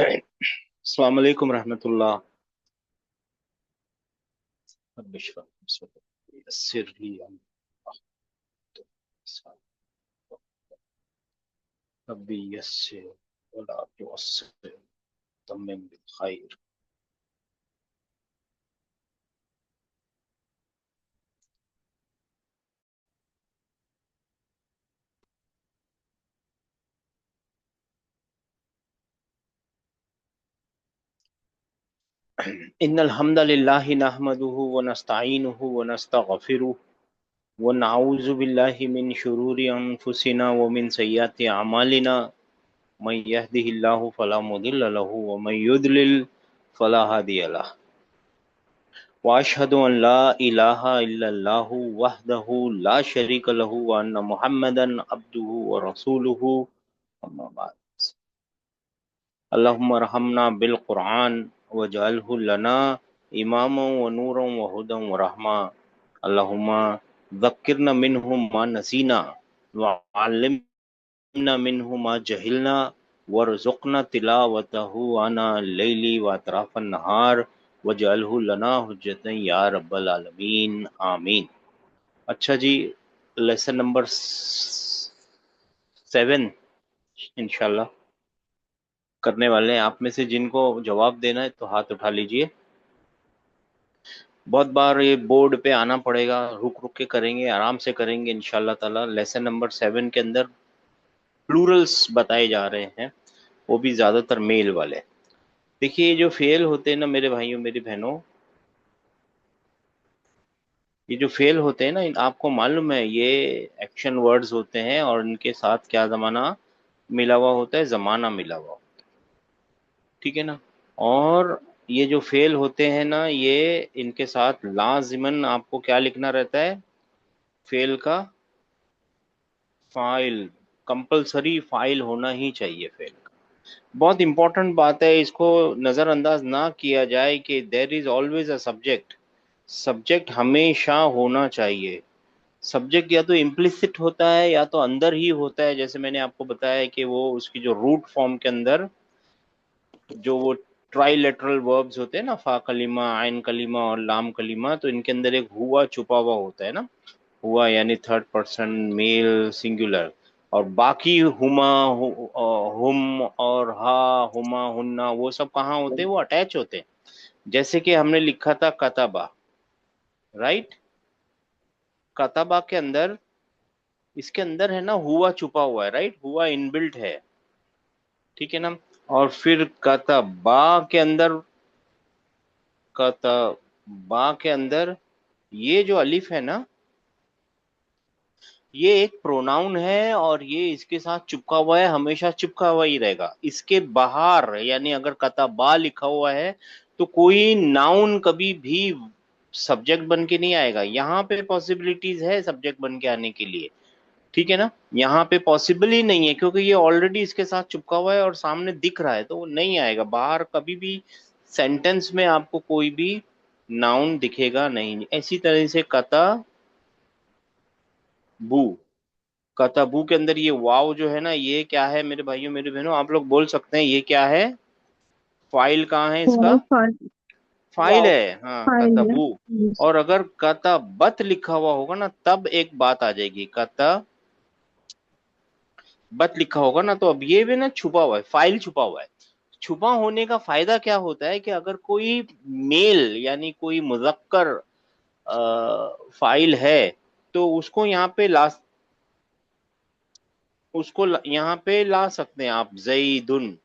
अस्सलाम वालेकुम रहमतुल्लाह। सिरली रब्बी यस्सिर वला तुअस्सिर तम्मिम बिल खैर। इन्नल हम्दलिल्लाहि नहमदुहु व नस्तईनुहु व नस्तगफिरुह व नऊज़ु बिल्लाहि मिन शुरूरि अनफुसिना व मिन सय्यिआति अमालिना मन यहदिहिल्लाहु फला मुदिल्ल लहु व मन युद्लिल फला हादिय लह। व अशहदु अन ला इलाहा इल्लल्लाहु वहदहु ला शरीका लहु व अन्न मुहम्मदन अब्दुहु व रसूलुहु। अम्मा बाद। अल्लाहुम्मा रहमना बिल कुरान वजअलहु लना इमामा व नूरन व हुदन व रहमा। अल्लाहुम्मा ज़क्किरना मिन्हु मा नसीना व अल्लिमना मिन्हु मा जहिलना वरज़ुक़ना तिलावतहु आना लैली व अतराफन नहार वजअलहु लना हुज्जतन या रब्बल आलमीन आमीन। अच्छा जी, लेसन नंबर 7 इंशाल्लाह करने वाले हैं। आप में से जिनको जवाब देना है तो हाथ उठा लीजिए। बहुत बार ये बोर्ड पे आना पड़ेगा, रुक रुक के करेंगे, आराम से करेंगे इंशाल्लाह ताला। लेसन नंबर 7 के अंदर प्लूरल्स बताए जा रहे हैं, वो भी ज़्यादातर मेल वाले। देखिए, ये जो फेल होते हैं ना मेरे भाइयों मेरी बहनों, ये जो फेल होते हैं ना, आपको मालूम है ये एक्शन वर्ड्स होते हैं और इनके साथ क्या ज़माना मिला हुआ होता है, ज़माना मिला हुआ होता है। ठीक है ना। और ये जो फेल होते हैं ना, ये इनके साथ लाजिमन आपको क्या लिखना रहता है, फेल का फाइल, कंपलसरी फाइल होना ही चाहिए फेल का। बहुत इंपॉर्टेंट बात है, इसको नज़रअंदाज ना किया जाए कि there is always a subject. Subject हमेशा होना चाहिए। सब्जेक्ट या तो इम्प्लिसिट होता है या तो अंदर ही होता है। जैसे मैंने आपको बताया कि वो उसकी जो रूट फॉर्म के अंदर जो वो ट्राइलेटरल वर्ब्स होते हैं ना, फा कलीमा, आइन कलीमा और लाम कलीमा, तो इनके अंदर एक हुआ छुपा हुआ होता है ना। हुआ यानी थर्ड पर्सन मेल सिंगुलर। और बाकी हुमा हुम और हा हुमा हुन्ना वो सब कहाँ होते हैं, वो अटैच होते हैं। जैसे कि हमने लिखा था कतबा, राइट। कतबा के अंदर, इसके अंदर है ना हुआ छुपा हुआ है, राइट, हुआ इनबिल्ट है। ठीक है ना। और फिर कतबा के अंदर, कतबा के अंदर ये जो अलिफ है ना, ये एक प्रोनाउन है और ये इसके साथ चिपका हुआ है, हमेशा चिपका हुआ ही रहेगा। इसके बाहर यानी अगर कतबा लिखा हुआ है तो कोई नाउन कभी भी सब्जेक्ट बन के नहीं आएगा। यहाँ पे पॉसिबिलिटीज है सब्जेक्ट बन के आने के लिए। ठीक है ना। यहाँ पे पॉसिबल ही नहीं है क्योंकि ये ऑलरेडी इसके साथ चिपका हुआ है और सामने दिख रहा है, तो वो नहीं आएगा बाहर कभी भी। सेंटेंस में आपको कोई भी नाउन दिखेगा नहीं। इसी तरह से कतबू, कतबू के अंदर ये वाव जो है ना, ये क्या है मेरे भाइयों मेरे बहनों, आप लोग बोल सकते हैं ये क्या है, फाइल कहाँ है इसका, वाओ फॉर फाइल वाओ है, हाँ, फाइल है। कतबू। और अगर कतबत लिखा हुआ होगा ना, तब एक बात आ जाएगी, कतबत लिखा होगा ना, तो अब ये भी ना छुपा हुआ है, फाइल छुपा हुआ है। छुपा होने का फायदा क्या होता है कि अगर कोई मेल यानी कोई मुजक्कर फाइल है तो उसको यहाँ पे ला, यहाँ पे ला सकते हैं आप, जईदुन,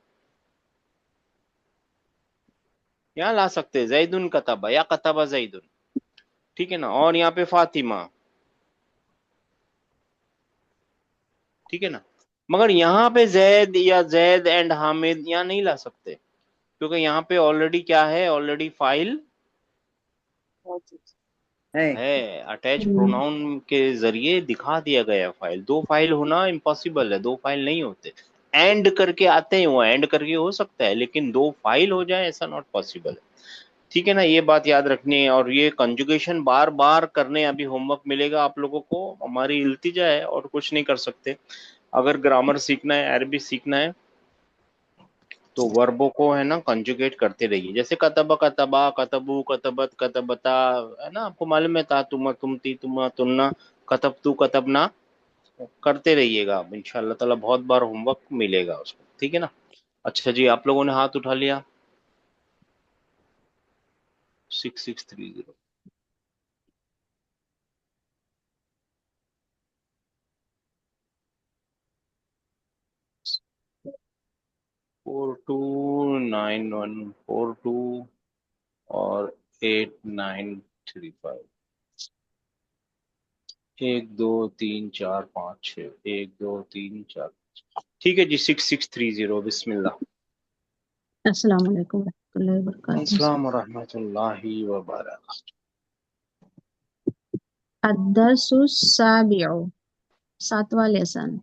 यहाँ ला सकते हैं जैदुन कतबा या कतबा जैदुन। ठीक है ना। और यहाँ पे फातिमा। ठीक है ना। मगर यहाँ पे जैद या जैद एंड हामिद यहाँ नहीं ला सकते क्योंकि यहाँ पे ऑलरेडी क्या है, ऑलरेडी फाइल है। है, अटैच हम्म, प्रोनाउन के जरिए दिखा दिया गया फाइल। दो फाइल होना इम्पॉसिबल है, दो फाइल नहीं होते। एंड करके आते हैं, वो एंड करके हो सकता है, लेकिन दो फाइल हो जाए ऐसा नॉट पॉसिबल है। ठीक है ना, ये बात याद रखनी है। और ये कंजुगेशन बार बार करने, अभी होमवर्क मिलेगा आप लोगों को, हमारी इल्तिजा है और कुछ नहीं कर सकते। अगर ग्रामर सीखना है, अरबी सीखना है, तो वर्बों को है ना कंजुगेट करते रहिए, जैसे कतब कतबा कतबू कतबत कतबता, है ना, आपको मालूम है, ता तुम तुमती तुम तुमना, कतब तू कतबना, करते रहिएगा आप, इंशाल्लाह ताला बहुत बार होमवर्क मिलेगा उसको, ठीक है ना। अच्छा जी, आप लोगों ने हाथ उठा लिया। 6630। 429142 और 8935। 1 2 3 4 5 6, 1 2 3 4। ठीक है जी, 6630, बिस्मिल्लाह। अस्सलाम वालेकुम रहमतुल्लाहि व बरकातहू सर। अस्सलाम रहमतुल्लाहि व बरकातहू। अद्दरसु साबिउ, सातवां लेसन।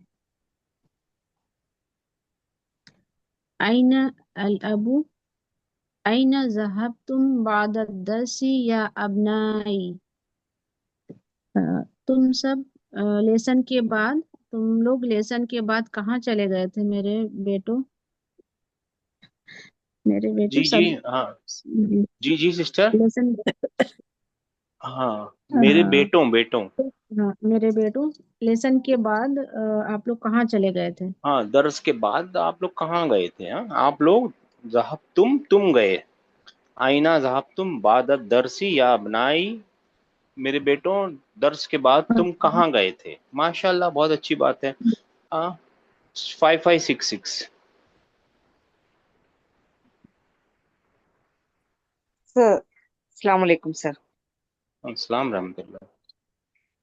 अइना अल अबू, अइना ज़हबतुम बाद दरसी या अबनाई। अ, तुम सब लेसन के बाद, तुम लोग लेसन के बाद कहाँ चले गए थे मेरे बेटो? मेरे बेटो जी जी सब हाँ। जी जी सिस्टर। लेसन। हाँ, मेरे हाँ, बेटों बेटों। हाँ मेरे बेटो, लेसन के बाद आप लोग कहाँ चले गए थे? हाँ, दर्स के बाद आप लोग कहाँ गए थे? हाँ, आप लोग जहाब तुम गए। आईना जहाब तुम बाद दरसी या अपनाई, मेरे बेटों, दर्स के बाद तुम कहाँ गए थे? माशाल्लाह, बहुत अच्छी बात है। हाँ, 5566। सर अस्सलाम वालेकुम सर। अस्सलाम रहमतुल्लाह।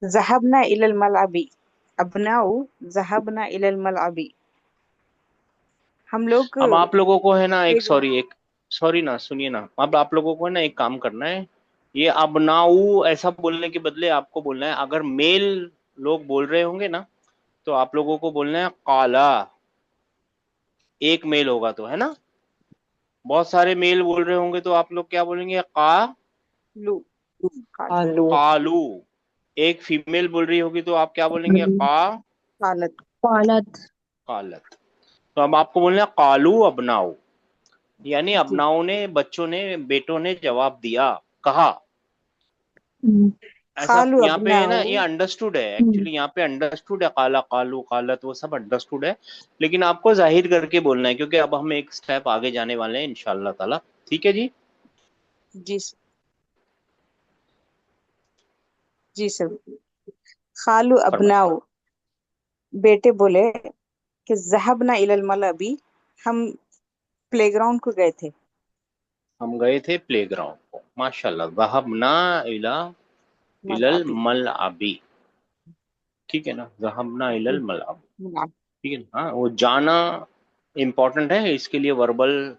ज़हबना इलल मलअबी, अबनाउ ज़हबना इलल मलअबी। हम लोग अब आप लोगों को है ना एक प्लेग्राउंड। सॉरी ना, सुनिए ना, अब आप लोगों को है ना एक काम करना है। ये अबनाऊ ऐसा बोलने के बदले आपको बोलना है, अगर मेल लोग बोल रहे होंगे ना, तो आप लोगों को बोलना है काला। एक मेल होगा तो, है ना। बहुत सारे मेल बोल रहे होंगे तो आप लोग क्या बोलेंगे? लू कालू कालू। एक फीमेल बोल रही होगी तो आप क्या बोलेंगे? कालत। कालत। कालत। तो अब आपको बोलना है कालू अबनाऊ, यानी जी अबनाऊ ने, बच्चों ने, बेटों ने जवाब दिया, कहा। हम्म, ऐसा कालू यहाँ पे है ना, अबनाउ। ये अंडरस्टूड है, हम्म, एक्चुअली यहाँ पे अंडरस्टूड है, काला कालू कालत वो सब अंडरस्टूड है। लेकिन आपको जाहिर करके बोलना है, क्योंकि अब हम एक स्टेप आगे जाने वाले हैं इंशाल्लाह ताला। ठीक है जी। जी जी सर। खालू फरमाइए। अबनाउ, बेटे बोले कि ज़हबना इलल मलअबी, हम प्लेग्राउंड को गए थे। हम गए थे प्लेग्राउंड को, माशाल्लाह, ज़हबना इला इलल मलअबी। मलअबी। ठीक है ना, ज़हबना जी इलल मलअबी। मलअब ठीक है ना, हाँ, वो जाना इम्पोर्टेंट है, इसके लिए वर्बल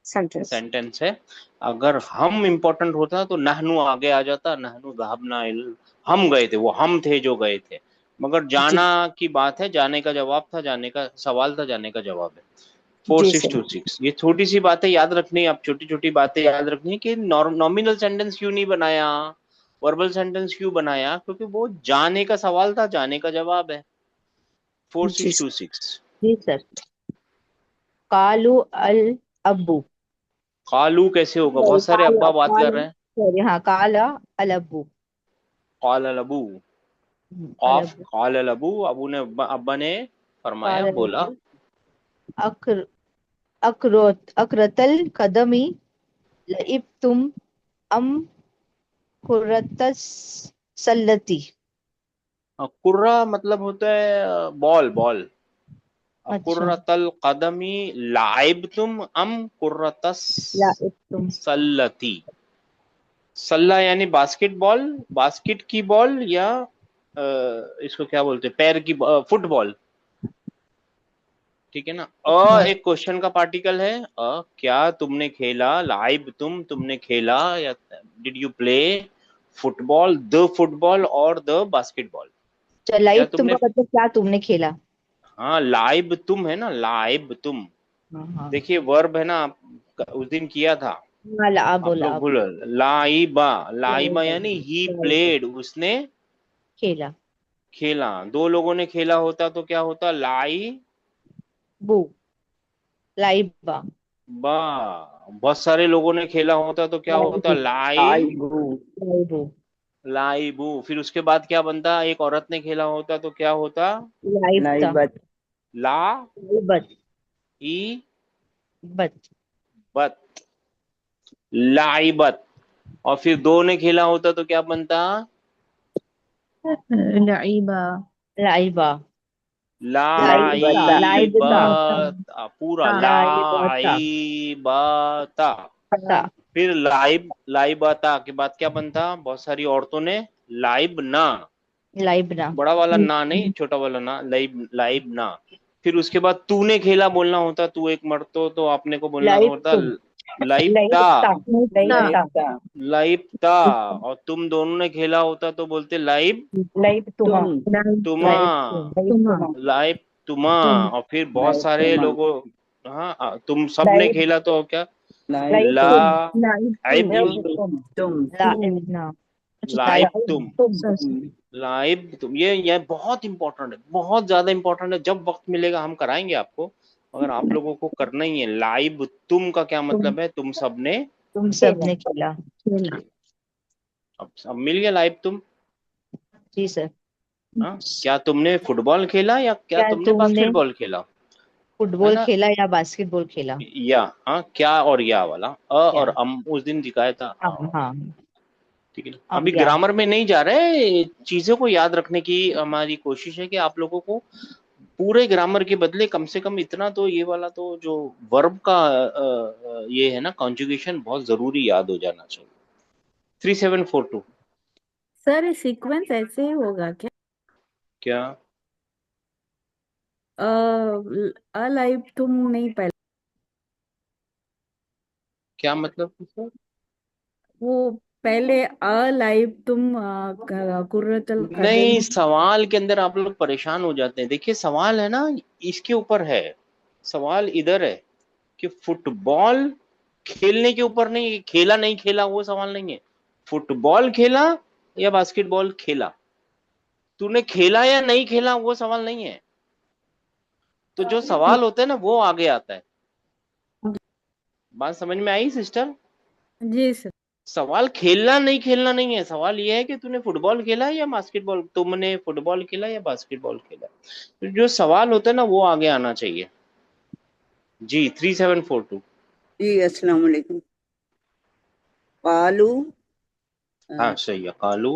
सेंटेंस। सेंटेंस है। अगर हम इम्पोर्टेंट होता तो नहनु आगे आ जाता, नहनु ज़हबना इल, हम गए थे, वो हम थे जो गए थे। मगर जी जाना की बात है, जाने का जवाब था, जाने का सवाल था, जाने का जवाब है। Four G six sir. Two six ये छोटी सी बातें याद रखनी है, आप छोटी छोटी बातें याद रखनी है कि नॉमिनल सेंटेंस क्यों नहीं बनाया, वर्बल सेंटेंस क्यों बनाया, क्योंकि वो जाने का सवाल था, जाने का जवाब है। Four G six two six G sir. कालू अल अब्बू। कालू कैसे होगा? सॉरी, बहुत सारे काला अब्बा बात कर काला, रहे हैं। सॉरी, हाँ, काला अल अब्बू। काल अबू। अल ऑफ अब्बू। काल अबू, अबू ने, अब्बा ने फरमाया, काला अल बोला। अब्बू। अक्र अकरतल कदमी लइब तुम अम कुर्रतस सल्लती। कुर्रा मतलब होता है बॉल, बॉल। अच्छा। कुर्रतल कदमी लाइब तुम अम कुर्रतस लाइब तुम। सल्लती। सल्ला यानी बास्केटबॉल, बास्केट की बॉल, या इसको क्या बोलते हैं, पैर की फुटबॉल। ठीक है ना। अच्छा। एक क्वेश्चन का पार्टिकल है। क्या तुमने खेला, लाइब तुमने खेला, या did you play football, the football और द बास्केटबॉल। अच्छा, क्या लाइब तुम तुमने, का मतलब क्या तुमने खेला? हाँ, लाइब तुम है ना, लाइब तुम। हाँ हाँ। देखिए वर्ब है ना, आप उस दिन किया था, हाँ, लाबो आप लोग लाबो। भूल। लाइबा, लाइबा लाइबो, यानी ही लाइबो। प्लेड, उसने खेला। खेला। दो लोगों ने खेला होता तो क्या होता? लाई बू। लाइबा। बा। बहुत सारे लोगों ने खेला होता तो क्या होता? लाइबू। लाई लाइबू। लाइबू। फिर उसके बाद क्या बनता? एक औरत ने खेला होता तो क्या होता? लाइबता। ला लाइबत। ई बत। बत। लाइबत। और फिर दो ने खेला होता तो क्या बनता? लईबा। लाइबा। लाइबता। लाइबता। लाइबत। पूरा ता। लाइबता। लाइबता। ता। फिर लाइबता के बाद क्या बनता? बहुत सारी औरतों ने लाइब ना। लाइबना। बड़ा वाला ना नहीं, छोटा वाला ना, लाइब लाइब ना। फिर उसके बाद तूने खेला बोलना होता, तू एक मर्द तो आपने को बोलना होता लाइबतुम। लाइबता। लाइबता। ता। लाइबता। लाइबता। और तुम दोनों ने खेला होता तो बोलते लाइब लाइबतुमा। तुमा। लाइबतुम। तुमा। लाइब तुमा। तुम। और फिर बहुत सारे लोगों, हाँ तुम सबने लाइब। खेला तो क्या? ला लाइबतुम। लाइब तुम। आइब लाइबतुम। लाइबना। अच्छा, लाइब तुम। लाइबतुम। लाइव तुम, ये बहुत इंपॉर्टेंट है, बहुत ज्यादा इंपॉर्टेंट है। जब वक्त मिलेगा हम कराएंगे आपको, मगर आप लोगों को करना ही है। लाइव तुम का क्या तुम मतलब है? तुम सबने तुम खेला। सबने खेला। खेला। अब मिल गया लाइव तुम। जी सर। हाँ, क्या तुमने फुटबॉल खेला या क्या क्या तुमने तुमने बास्केटबॉल खेला? है फुटबॉल ना? खेला या बास्केटबॉल खेला? या, हाँ, क्या और या वाला और क्या? उस दिन दिखाया था हाँ। ठीक है ना? अब अभी या। ग्रामर में नहीं जा रहे, चीजों को याद रखने की हमारी कोशिश है कि आप लोगों को पूरे ग्रामर के बदले कम से कम इतना तो, ये वाला तो जो वर्ब का ये है ना, कॉन्जुगेशन बहुत जरूरी याद हो जाना चाहिए। 3742। सर सीक्वेंस ऐसे ही होगा क्या? क्या? अलाइव तुम नहीं पहले, क्या मतलब सर? वो पहले अलाइव तुम कुर्रतल कदम। नहीं, सवाल के अंदर आप लोग परेशान हो जाते हैं। देखिए सवाल है ना, इसके ऊपर है। सवाल इधर है कि फुटबॉल खेलने के ऊपर नहीं, खेला नहीं खेला वो सवाल नहीं है। फुटबॉल खेला या बास्केटबॉल खेला, तूने खेला या नहीं खेला वो सवाल नहीं है। तो जो सवाल होता है ना वो आगे आता है। बात समझ में आई सिस्टर? जी सर। सवाल खेलना नहीं खेलना नहीं है, सवाल ये है कि तूने फुटबॉल खेला या बास्केटबॉल, तुमने फुटबॉल खेला या बास्केटबॉल खेला। तो जो सवाल होता है ना वो आगे आना चाहिए। जी 3742। जी अस्सलाम वालेकुम। कालू हाँ सही है, कालू।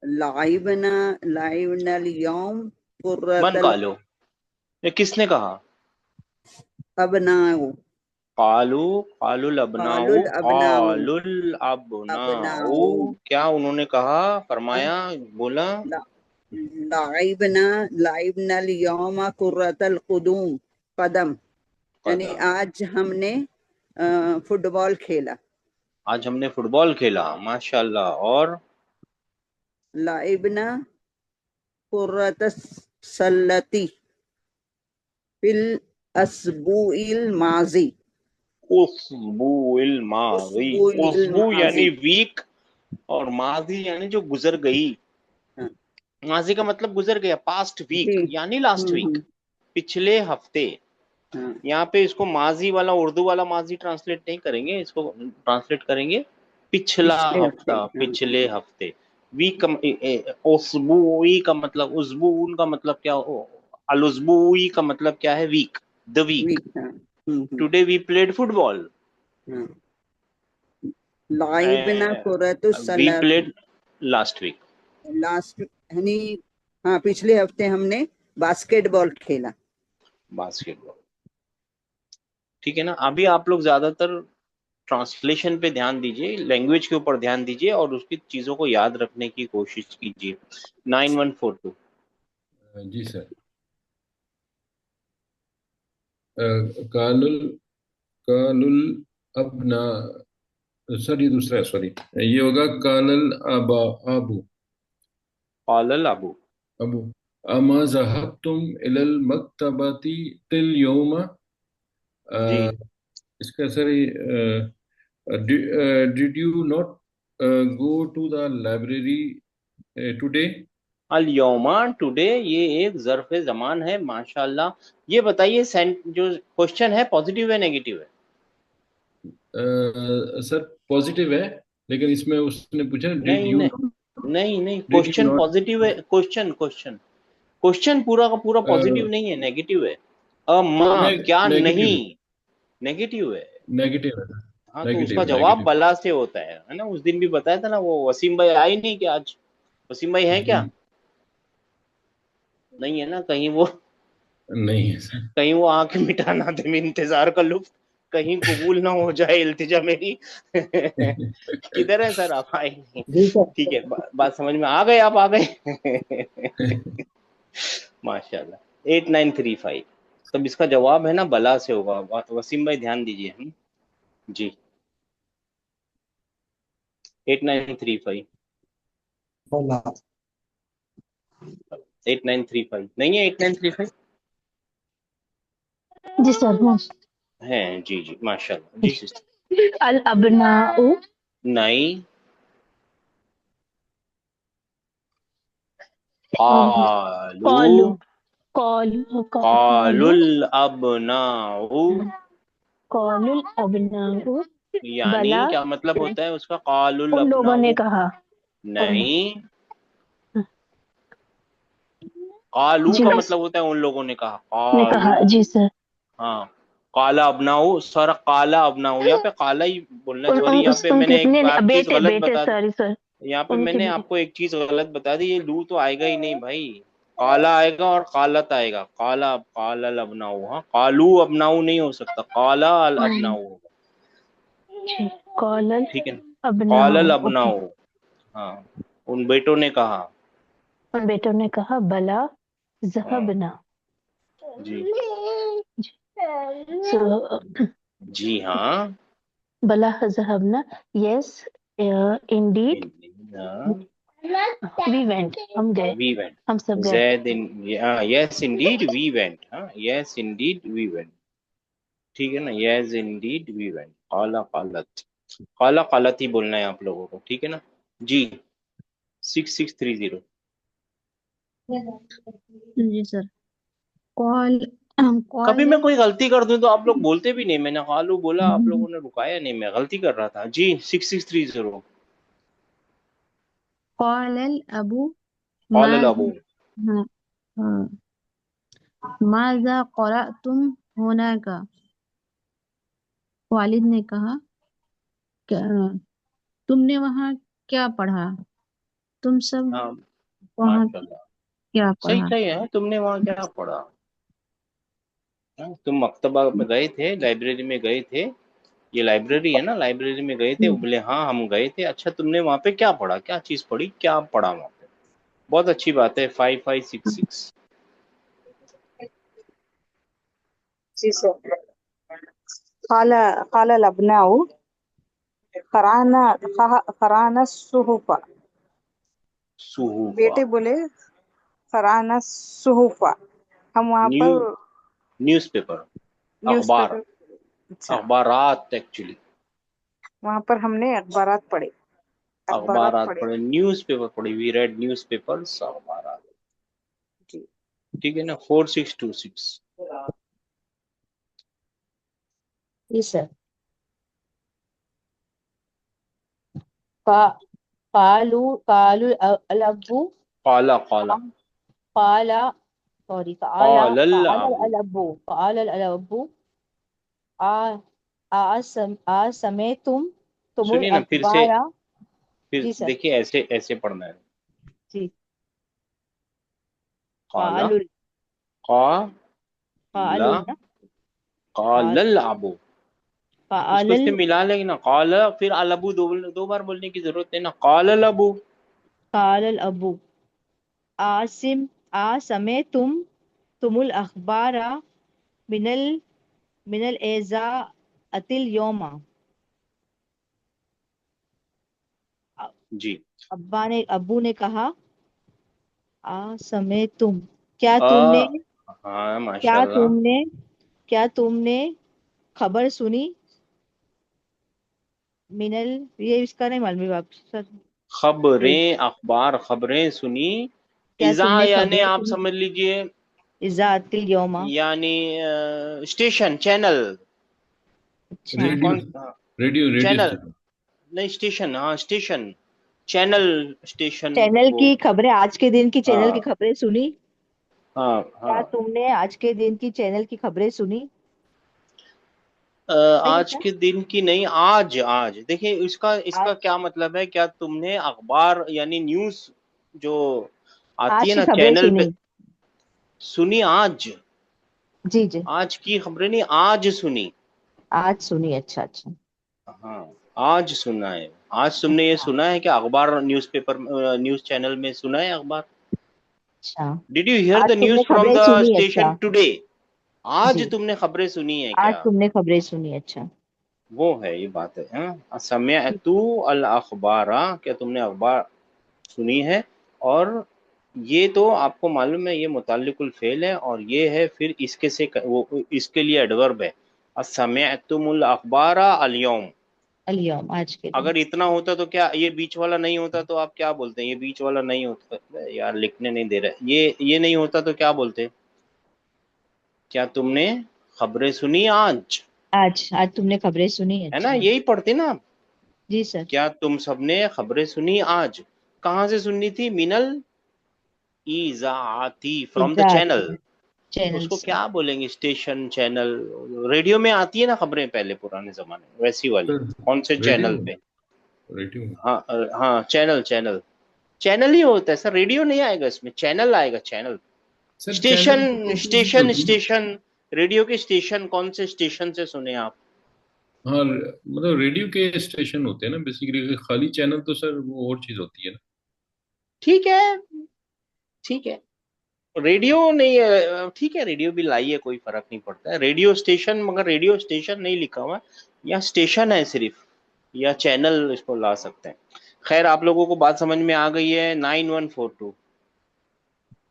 लाइबना लाइबना यौम मन कुर्रतल कालो, ये किसने कहा? अबनाओ। कालू कालुल अबनाऊ, कालुल अबनाओ। कालुल अबनाऊ। अबनाओ। क्या उन्होंने कहा, फरमाया, बोला? लाइबना लाइबना यौम कुर्रतल कुदूम कदम, यानी कदम। आज हमने फुटबॉल खेला। आज हमने फुटबॉल खेला, माशाल्लाह। और लाइबना कुर्रतस सल्लती फिल अस्बुइल माजी। उस्बुइल माजी। अस्बुइल उस्बु माजी। यानी वीक, और माजी यानी जो गुजर गई। हाँ, माजी का मतलब गुजर गया, पास्ट वीक जी। यानी लास्ट वीक, पिछले हफ्ते। हाँ, यहाँ पे इसको माजी वाला, उर्दू वाला माजी ट्रांसलेट नहीं करेंगे, इसको ट्रांसलेट करेंगे पिछला पिछले हफ्ते। हफ्ता, हाँ, पिछले हफ्ते। वीक का उस्बुई का मतलब, उस्बून का मतलब क्या? अलुस्बुई का मतलब क्या है? Week, the week. वीक। हाँ। Today we played football. हाँ। लाइबना कुर्रतु वी सलाती। प्लेड लास्ट वीक लास्ट यानी हाँ, पिछले हफ्ते हमने बास्केटबॉल खेला। बास्केटबॉल। ठीक है ना? अभी आप लोग ज्यादातर ट्रांसलेशन पे ध्यान दीजिए, लैंग्वेज के ऊपर ध्यान दीजिए और उसकी चीजों को याद रखने की कोशिश कीजिए। 9142। जी सर। कालुल कालुल अबना, सर ये दूसरा है, सॉरी। ये होगा कालल अबा अबू। पालल अबू। अबू। अमा ज़हबतुम इलल मक्तबती तिल यौमा। जी। इसका sir, did you not go to the library today? अल यौमा टुडे, ये एक ज़र्फ ज़मान है। माशाल्लाह। ये बताइए जो क्वेश्चन है पॉजिटिव है नेगेटिव है? सर पॉजिटिव है, लेकिन इसमें उसने पूछा डिड नहीं यू नहीं नहीं नहीं, did you question not. Positive है। क्वेश्चन क्वेश्चन क्वेश्चन पूरा का पूरा पॉजिटिव नहीं है, नेगेटिव है। अम्मा क्या नेगेटिव नहीं, है। नेगेटिव है। नेगेटिव है। हाँ तो उसका नेगेटिव है। जवाब नेगेटिव। बला से होता है ना। उस दिन भी बताया था ना, वो वसीम भाई आए नहीं क्या आज? वसीम भाई है क्या? नहीं है ना, नहीं है सर। कहीं वो आंख मिटा ना दे मेरे इंतजार का लुत्फ, कहीं कबूल ना हो जाए इल्तिजा मेरी। किधर है सर आप? आए नहीं। जी सर। ठीक है, बात समझ में आ गए, आप आ गए। माशाल्लाह। 8935। तब इसका जवाब है ना बला से होगा। वसीम भाई ध्यान दीजिए। हम जी 8935। बला। 8935 नहीं है? 8935 जी सर हूँ। है? जी जी माशाल्लाह। जी सिस्टर। अल अबनाउ नहीं। कालू। कॉलू कॉलू कॉलू कालुल अबनाऊ। कॉलुल अबनाउ यानी बला क्या मतलब होता है उसका? कालुल उन लोगों ने अबनाऊ। कहा। उन नहीं, कालू जी का बस मतलब होता है उन लोगों ने कहा। ने कहा कालू। जी सर। हाँ। काला अबनाऊ सर, काला अबनाऊ, यहाँ पे काला ही बोलना है। सॉरी, यहाँ पे उनके मैंने एक बात चीज बेटे गलत बेटे बता दी। Sorry sir. यहाँ पे उनके मैंने आपको एक चीज गलत बता दी। ये लू तो आएगा ही नहीं भाई। काला आएगा और कालत आएगा। काला, काला अबनाऊ। हाँ, कालू अबनाऊ नहीं हो सकता, काला अल अबनाऊ होगा। जी कॉलल ठीक है ना? कालल अबनाउ ओके। अबनाऊ। हाँ, उन बेटों ने कहा। उन बेटों ने कहा बला हाँ ज़हबना। जी। So, जी हाँ। बला ज़हबना यस इंडीड वी वेंट हम गए। We went. हम सब गए। जैद इन, यस इंडीड वी वेंट। हाँ, यस इंडीड वी वेंट। ठीक है ना? Yes indeed we went. काला कालत, काला कालत ही बोलना है आप लोगों को। ठीक है ना? जी 6630। जी सर। कॉल कभी कॉल मैं कोई गलती कर दूं तो आप लोग बोलते भी नहीं। मैंने कालू बोला, आप लोगों ने रुकाया नहीं। मैं गलती कर रहा था। जी 6630। कॉल अबू काल माज अबू। हाँ, हाँ, माजा तुम होना का। वालिद ने कहा क्या, तुमने वहाँ क्या पढ़ा? तुम सब हाँ वहाँ माशाल्लाह। क्या सही पढ़ा? सही है। तुमने वहाँ क्या पढ़ा? हाँ, तुम मक्तबा में गए थे, लाइब्रेरी में गए थे। ये लाइब्रेरी है ना, लाइब्रेरी में गए थे। वो बोले हाँ हम गए थे। अच्छा, तुमने वहाँ पे क्या पढ़ा? क्या चीज़ पढ़ी? क्या पढ़ा वहाँ पे? बहुत अच्छी बात है। 5566। जी सर। खाला खाला लबनाऊ खराना खराना सुहुफा। सुहूफा। बेटे बोले खराना सुहुफा। हम वहाँ न्यू पर न्यूज़पेपर, अखबार, न्यूज़पेपर। अच्छा, अखबारात एक्चुअली। वहाँ पर हमने अखबारात पढ़े। अखबारात अखबारात पढ़े। पढ़े, न्यूज़पेपर पढ़े। वी रेड न्यूज़पेपर्स, अखबारात। जी ठीक है ना? 4626। जी सर। का कालू कालू अलब्बू काला काला। काला सॉरी काला कालल काला अबू। अलब्बू काला अलब्बू आ आ समय तुमुल सुनिए ना फिर से। अखबारा। फिर जी सर। देखिए, ऐसे ऐसे पढ़ना है। जी काला, कालुल काला, कालुल ना काल कालल अबू। इसको कालल इससे मिला लेंगे ना। काला फिर अलबू, दो बार बोलने की जरूरत है ना। कालल अबू। कालल अबू आसिम आ समय तुमुल अखबारा मिनल मिनल एजा अतिल योमा। जी। अब्बू ने कहा आ समय क्या अ तुमने हाँ क्या माशाल्लाह। तुमने क्या तुमने खबर सुनी मिनल। ये इसका नहीं मालूम आप सर। खबरें, अखबार, खबरें सुनी। क्या इजा तुमने यानी खबरें आप सुनी? समझ लीजिए, इजा अतिल यौमा। यानी स्टेशन, चैनल। अच्छा, रेडियो, कौन? Radio channel station. नहीं, स्टेशन, हाँ स्टेशन, चैनल, स्टेशन चैनल वो। की खबरें, आज के दिन की चैनल की हाँ खबरें सुनी? हाँ क्या हाँ। तुमने आज के दिन की चैनल की खबरें सुनी? सही है आज क्या? के दिन की नहीं, आज, आज देखिए इसका इसका आज, क्या मतलब है, क्या तुमने अखबार यानी न्यूज जो आती आज है की ना खबरें चैनल पे, सुनी। सुनी आज? जी जी, आज की खबरें नहीं, आज सुनी। आज सुनी। अच्छा अच्छा। हाँ, आज सुना है। आज तुमने ये अच्छा सुना है क्या, अखबार न्यूज़पेपर, न्यूज चैनल में सुना है अखबार? अच्छा। डिड यू हियर आज द तुमने न्यूज फ्रॉम खबरें द सुनी? स्टेशन अच्छा टुडे? जी, आज तुमने खबरें सुनी है आज क्या? तुमने खबरें सुनी। अच्छा, वो है, ये बात है। हाँ, ठीक। समिअतु अल अखबारा, क्या तुमने अखबार सुनी है? और ये तो आपको मालूम है, ये मुताल्लिकुल फेल है, और ये है फिर इसके से वो इसके लिए एडवर्ब है, असमिअतुमुल अखबारा अल यौम। अलियम, आज के दिन। अगर इतना होता तो क्या, ये बीच वाला नहीं होता तो आप क्या बोलते हैं? ये बीच वाला नहीं होता यार, लिखने नहीं दे रहा, ये नहीं होता तो क्या बोलते? क्या तुमने खबरें सुनी आज? आज, आज तुमने खबरें सुनी? है ना, अच्छा। यही पढ़ते ना आप? जी सर। क्या तुम सबने खबरें सुनी आज? कहाँ से सुननी थी? मिनल इजाती, फ्रॉम द पिज्जा आती चैनल। है, चैनल उसको से। क्या बोलेंगे? Station, channel. रेडियो में आती है ना खबरें पहले पुराने जमाने में, वैसी वाली। सर कौन से रेडियो चैनल में, पे? रेडियो में। हाँ हाँ, चैनल, चैनल, चैनल ही होता है सर, रेडियो नहीं आएगा इसमें, चैनल आएगा, चैनल। सर चैनल तो स्टेशन, फ्रीक्वेंसी स्टेशन, होती है ना। स्टेशन। रेडियो के स्टेशन, कौन से स्टेशन से सुने आप? हाँ, मतलब रेडियो के स्टेशन होते हैं ना बेसिकली, खाली चैनल तो सर वो और चीज होती है ना। ठीक है, ठीक है। रेडियो नहीं है, ठीक है, रेडियो भी लाइए, कोई फर्क नहीं पड़ता है। रेडियो स्टेशन, मगर रेडियो स्टेशन नहीं लिखा हुआ है, या स्टेशन है सिर्फ, या चैनल इसको ला सकते हैं। खैर, आप लोगों को बात समझ में आ गई है। 9142,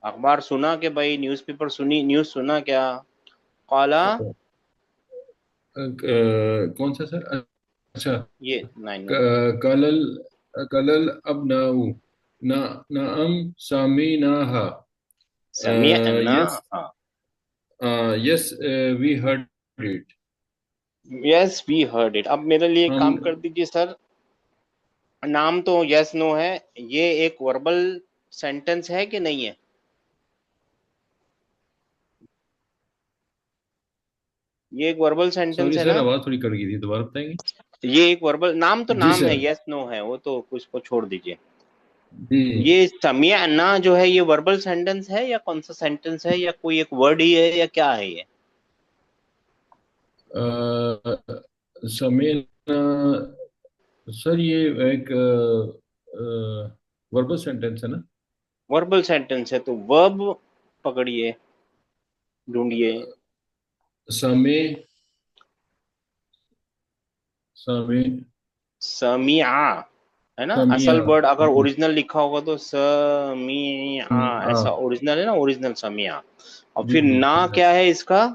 अखबार सुना के भाई, न्यूज़पेपर सुनी, न्यूज़ सुना क्या? काला, कौन सा सर? अच्छा, ये 91। कलल, कलल अब नाउ ना, नाम सामी नाहा। समिया ना, यस, हाँ। Yes, we heard it. Yes we heard it. अब मेरे लिए एक हम, काम कर दीजिए सर, नाम तो यस नो है, ये एक वर्बल सेंटेंस है कि नहीं है? ये एक वर्बल सेंटेंस सॉरी है सर, ना? आवाज थोड़ी कट गई थी, दोबारा बताएंगे? ये एक वर्बल, नाम तो जी नाम है, सर। यस नो है, वो तो उसको छोड़ दीजिए। जी। ये समिया ना जो है, ये वर्बल सेंटेंस है या कौन सा सेंटेंस है, या कोई एक वर्ड ही है, या क्या है ये? समय, सर ये एक वर्बल सेंटेंस है ना। वर्बल सेंटेंस है तो वर्ब पकड़िए, ढूंढिए। समय, समय, समिया, है ना समिया। असल वर्ड, अगर जी। ओरिजिनल लिखा होगा तो समिया, ऐसा हाँ। ओरिजिनल है ना, ओरिजिनल समिया। और जी फिर जी ना जी सर। क्या है इसका?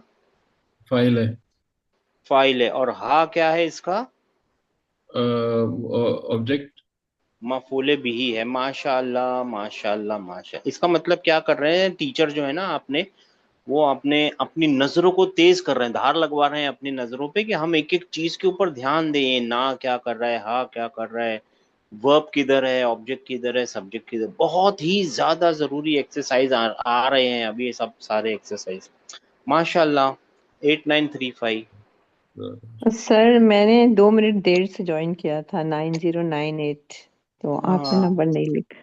फाइल है। फाइल है। और हा क्या है इसका? ऑब्जेक्ट। मफूले बिही है। माशाल्लाह, माशाल्लाह, माशा। इसका मतलब क्या कर रहे हैं टीचर जो है ना, आपने वो अपने अपनी नजरों को तेज कर रहे हैं, धार लगवा रहे हैं अपनी नजरों पे, कि हम एक एक चीज के ऊपर ध्यान दें। ना क्या कर रहा है, हा क्या कर रहा है, वर्ब किधर है, ऑब्जेक्ट किधर है, सब्जेक्ट किधर। बहुत ही ज्यादा जरूरी एक्सरसाइज आ रहे हैं अभी, ये सब सारे एक्सरसाइज। माशाल्लाह। 8935। सर मैंने 2 मिनट देर से ज्वाइन किया था, 9098, तो आपने हाँ, नंबर नहीं लिखा।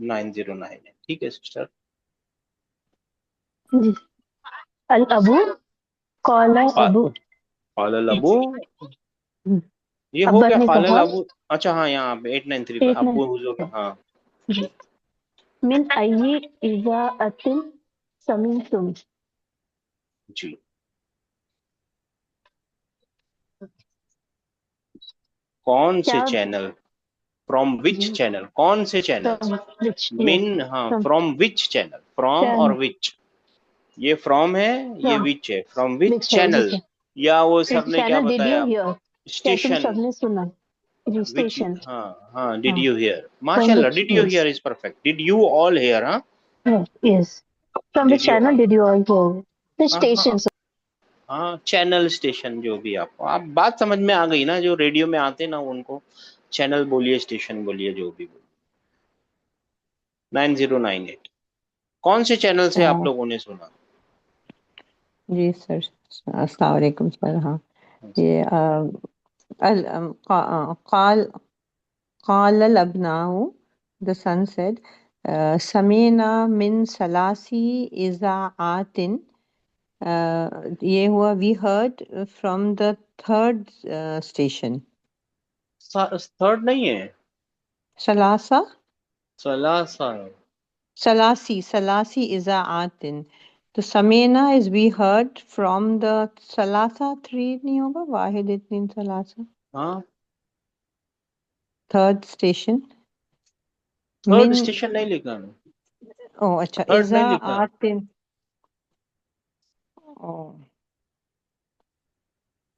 909 है, ठीक है सिस्टर। जी। अल अबू, कौला अबू। खालल अबू, ये हो अब्बा क्या ने खालल कहा, अबू? अच्छा हाँ, यहाँ पे 893 पे एक ने, अबू हुजूर, हाँ। मिन अय्यी इज़ाअतिन समीतुम। जी। कौन से क्या? चैनल? फ्रॉम विच जी, चैनल, कौन से चैनल फ्रॉम से? विच, यस, मिन, हाँ, from from which channel, from और चैन, विच। ये फ्रॉम है, ये फ्रॉम विच है, फ्रॉम विच विच है, चैनल। विच है। या वो सर ने क्या चैनल, डिड यू बताया? हियर? क्या तुम स्टेशन। सबने सुना? जी, विच, स्टेशन। हाँ हाँ, डिड हाँ, यू हियर? फ्रॉम माशाल्लाह, which, did you yes, hear is perfect. Did you all hear? हाँ, Yes. From which Did you? channel did you all go? The हाँ हाँ stations. हाँ, चैनल स्टेशन जो भी आपको, आप बात समझ में आ गई ना, जो रेडियो में आते ना उनको चैनल बोलिए, स्टेशन बोलिए, जो भी बोलिए। 9098 कौन से चैनल से आप लोगों ने सुना? जी सर, अस्सलाम वालेकुम सर। हाँ, ये काल काल अल अबनाउ, द सन सेड, समीना मिन सलासी इज़ाआतिन, ये हुआ we heard from the third station. Third नहीं है, सलासा सलासा। सलासी इज़ाआतिन, तो समीना is we heard from the सलासा, थ्री नहीं होगा, वाहिद इतनी सलासा, हाँ, थर्ड स्टेशन। थर्ड मिन, स्टेशन नहीं लिखा है, ओ अच्छा, थर्ड इज़ा नहीं लिखा है। आतिन, ओ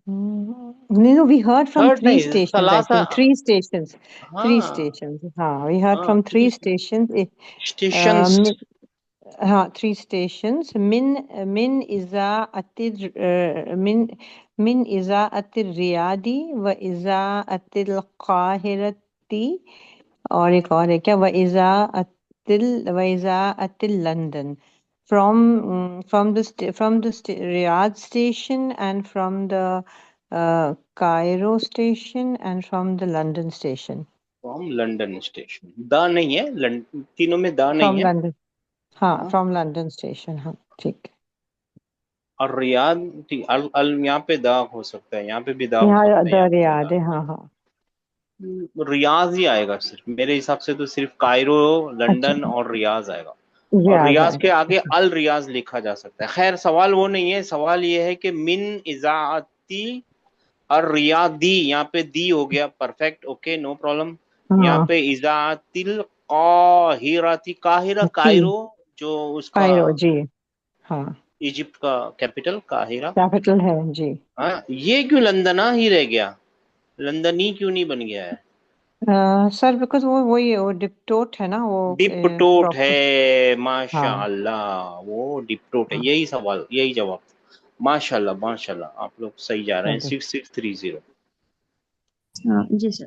no, we heard from third three नहीं, stations, I सलासा। think three stations, three हाँ stations. हाँ, we heard हाँ, from three stations. स्टेशंस। हाँ, three stations. min इज़ा अतिर min इज़ा अतिर रियादी व इज़ा अतिर काहिरती, और एक और है क्या, व इज़ा Atil London, from the Riyadh station and from the Cairo station and from the London station. From London station, the नहीं है, तीनों में द नहीं From है। London, हाँ, हाँ, from London station, हाँ, ठीक। और रियाद अल, अल यहाँ पे द हो सकता है, यहाँ पे भी द हो यहाँ सकता है, यहाँ द पे भी रियाद द। है, हाँ हाँ। रियाज ही आएगा सिर्फ, मेरे हिसाब से तो सिर्फ कायरो, अच्छा, लंदन और रियाज आएगा। और रियाद रियाज के आएगा। आगे अल रियाज लिखा जा सकता है। खैर, सवाल वो नहीं है, सवाल ये है कि मिन इजाती और रियादी, यहाँ पे दी हो गया, परफेक्ट, ओके, नो प्रॉब्लम। यहाँ हाँ, पे इजातिल काहिराती, काहिरा ती, कायरो, जो उसका कायरो जी, हाँ, इजिप्ट का कैपिटल काहिरा। कैपिटल है जी। हाँ, ये क्यों लंदना ही रह गया, लंदनी क्यों नहीं बन गया है? सर बिकॉज वो वही वो डिप्टोट है ना, वो डिप्टोट प्रॉपर। है, हाँ माशाअल्लाह, वो डिप्टोट है। हाँ, यही सवाल, यही जवाब। माशाल्लाह माशाल्लाह, आप लोग सही जा रहे हैं। चलिए। 6630। हाँ जी सर।